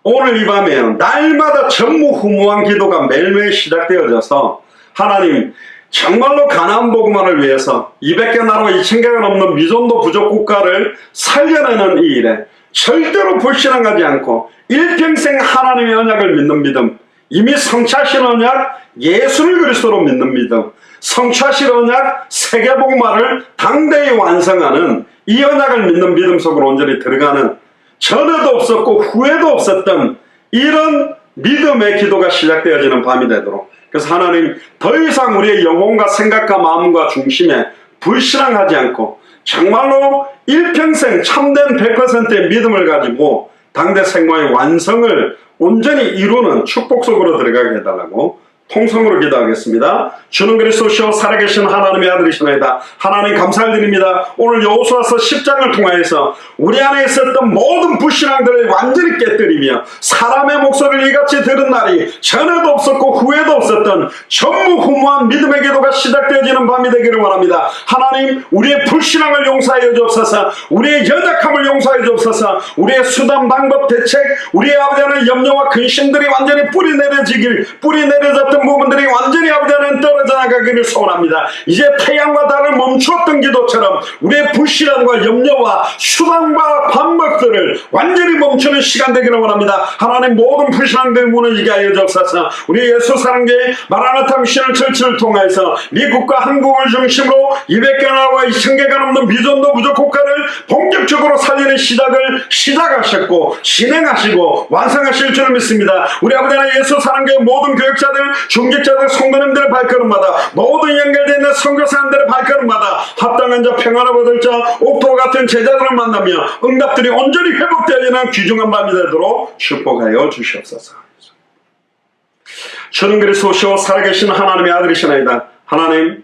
오늘 이 밤에 날마다 전무후무한 기도가 매일매일 시작되어져서 하나님 정말로 가나안 복음화를 위해서 200개 나라와 2000개가 넘는 미존도 부족 국가를 살려내는 이 일에 절대로 불신앙하지 않고 일평생 하나님의 언약을 믿는 믿음, 이미 성취하신 언약 예수를 그리스도로 믿는 믿음, 성취하신 언약 세계복음화를 당대히 완성하는 이 언약을 믿는 믿음 속으로 온전히 들어가는, 전에도 없었고 후에도 없었던 이런 믿음의 기도가 시작되어지는 밤이 되도록, 그래서 하나님 더 이상 우리의 영혼과 생각과 마음과 중심에 불신앙하지 않고 정말로 일평생 참된 100%의 믿음을 가지고 당대 생명의 완성을 온전히 이루는 축복 속으로 들어가게 해달라고 통성으로 기도하겠습니다. 주는 그리스도시요 살아계신 하나님의 아들이시나이다. 하나님 감사를 드립니다. 오늘 여호수아서 10장을 통하여서 우리 안에 있었던 모든 불신앙들을 완전히 깨뜨리며 사람의 목소리를 이같이 들은 날이 전에도 없었고 후에도 없었던 전무후무한 믿음의 기도가 시작되어지는 밤이 되기를 원합니다. 하나님 우리의 불신앙을 용서하여 주옵소서. 우리의 연약함을 용서하여 주옵소서. 우리의 수단 방법 대책, 우리의 아버지 하나님 염려와 근심들이 완전히 뿌리 내려졌던 부분들이 완전히 아버지 하나님 떨어져 나가기를 소원합니다. 이제 태양과 달을 멈추었던 기도처럼 우리의 불신앙과 염려와 수단과 반박들을 완전히 멈추는 시간 되기를 원합니다. 하나님 모든 불신앙들 무너지게 하여 주옵소서. 우리 예수 사랑교회 마라나타 미션을 철치를 통해서 미국과 한국을 중심으로 200개 나라와 2000개가 넘는 미존도 부족 국가를 본격적으로 살리는 시작을 시작하셨고 진행하시고 완성하실 줄을 믿습니다. 우리 아버지 하나님 예수 사랑교회 모든 교육자들, 중직자들, 성도님들의 발걸음마다, 모든 연결되어 있는 선교사님들의 발걸음마다 합당한 자, 평안을 받을 자, 옥토와 같은 제자들을 만나며 응답들이 온전히 회복되어지는 귀중한 밤이 되도록 축복하여 주시옵소서. 주는 그리스도시요 살아계신 하나님의 아들이시나이다. 하나님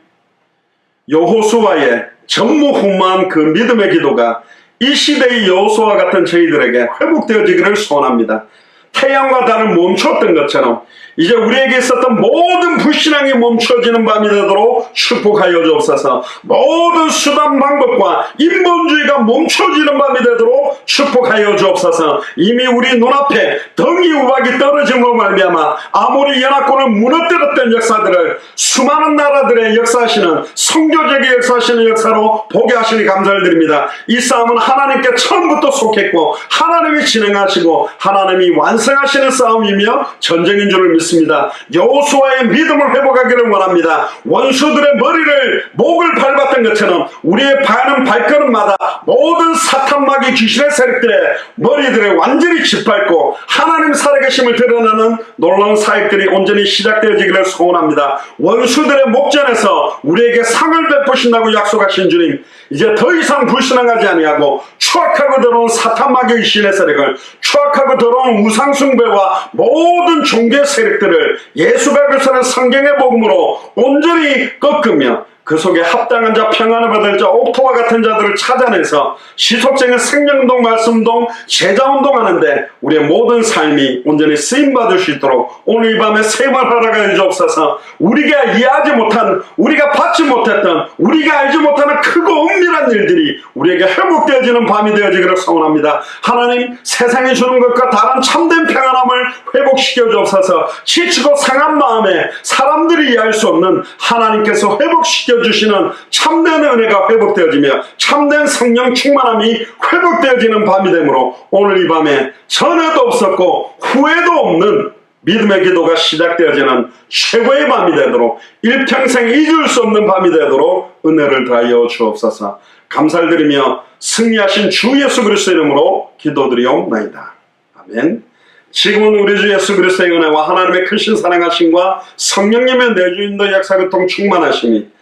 여호수아의 전무후무한 그 믿음의 기도가 이 시대의 여호수아 같은 저희들에게 회복되어지기를 소원합니다. 태양과 달을 멈췄던 것처럼 이제 우리에게 있었던 모든 불신앙이 멈춰지는 밤이 되도록 축복하여 주옵소서. 모든 수단 방법과 인본주의가 멈춰지는 밤이 되도록 축복하여 주옵소서. 이미 우리 눈앞에 덩이 우박이 떨어짐으로 말미암아 아모리 연합군을 무너뜨렸던 역사들을 수많은 나라들의 역사하시는 성교적인 역사하시는 역사로 보게 하시니 감사를 드립니다. 이 싸움은 하나님께 처음부터 속했고 하나님이 진행하시고 하나님이 완성하시는 싸움이며 전쟁인 줄을 믿습니다. 여호수아의 믿음을 회복하기를 원합니다. 원수들의 머리를 목을 밟았던 것처럼 우리의 가는 발걸음마다 모든 사탄마귀 귀신의 세력들의 머리들을 완전히 짓밟고 하나님 살아계심을 드러나는 놀라운 사역들이 온전히 시작되어지기를 소원합니다. 원수들의 목전에서 우리에게 상을 베푸신다고 약속하신 주님, 이제 더 이상 불신앙하지 아니하고 추악하고 더러운 사탄마귀의 신의 세력을, 추악하고 더러운 우상숭배와 모든 종교 세력들을 예수가 그리스도의 성경의 복음으로 온전히 꺾으며 그 속에 합당한 자, 평안을 받을 자, 옥토와 같은 자들을 찾아내서 시속적인 생명운동, 말씀운동, 제자운동 하는데 우리의 모든 삶이 온전히 쓰임받을 수 있도록 오늘 이 밤에 세번 허락하여 주옵소서. 우리가 이해하지 못한, 우리가 받지 못했던, 우리가 알지 못하는 크고 은밀한 일들이 우리에게 회복되어지는 밤이 되어지기를 소원합니다. 하나님, 세상이 주는 것과 다른 참된 평안함을 회복시켜 주옵소서. 지치고 상한 마음에 사람들이 이해할 수 없는 하나님께서 회복시켜 주시는 참된 은혜가 회복되어지며 참된 성령 충만함이 회복되어지는 밤이 되므로 오늘 이 밤에 전에도 없었고 후회도 없는 믿음의 기도가 시작되어지는 최고의 밤이 되도록 일평생 잊을 수 없는 밤이 되도록 은혜를 다하여 주옵소서. 감사를 드리며 승리하신 주 예수 그리스도의 이름으로 기도드리옵나이다. 아멘. 지금은 우리 주 예수 그리스도의 은혜와 하나님의 크신 사랑하심과 성령님의 내주인도 역사교통 충만하심이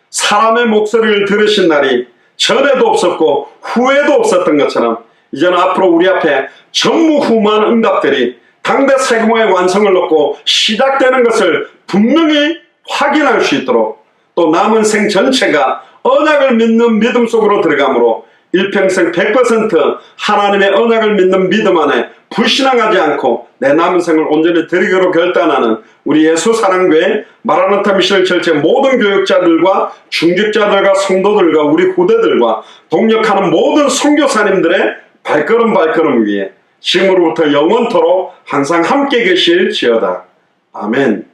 사람의 목소리를 들으신 날이 전에도 없었고 후에도 없었던 것처럼 이제는 앞으로 우리 앞에 전무후무한 응답들이 당대 세금화의 완성을 놓고 시작되는 것을 분명히 확인할 수 있도록, 또 남은 생 전체가 언약을 믿는 믿음 속으로 들어가므로 일평생 100% 하나님의 언약을 믿는 믿음 안에 불신앙하지 않고 내 남은 생을 온전히 드리기로 결단하는 우리 예수 사랑교회 마라나타 미션 철저의 모든 교육자들과 중직자들과 성도들과 우리 후대들과 동역하는 모든 선교사님들의 발걸음 위에 지금으로부터 영원토록 항상 함께 계실지어다. 아멘.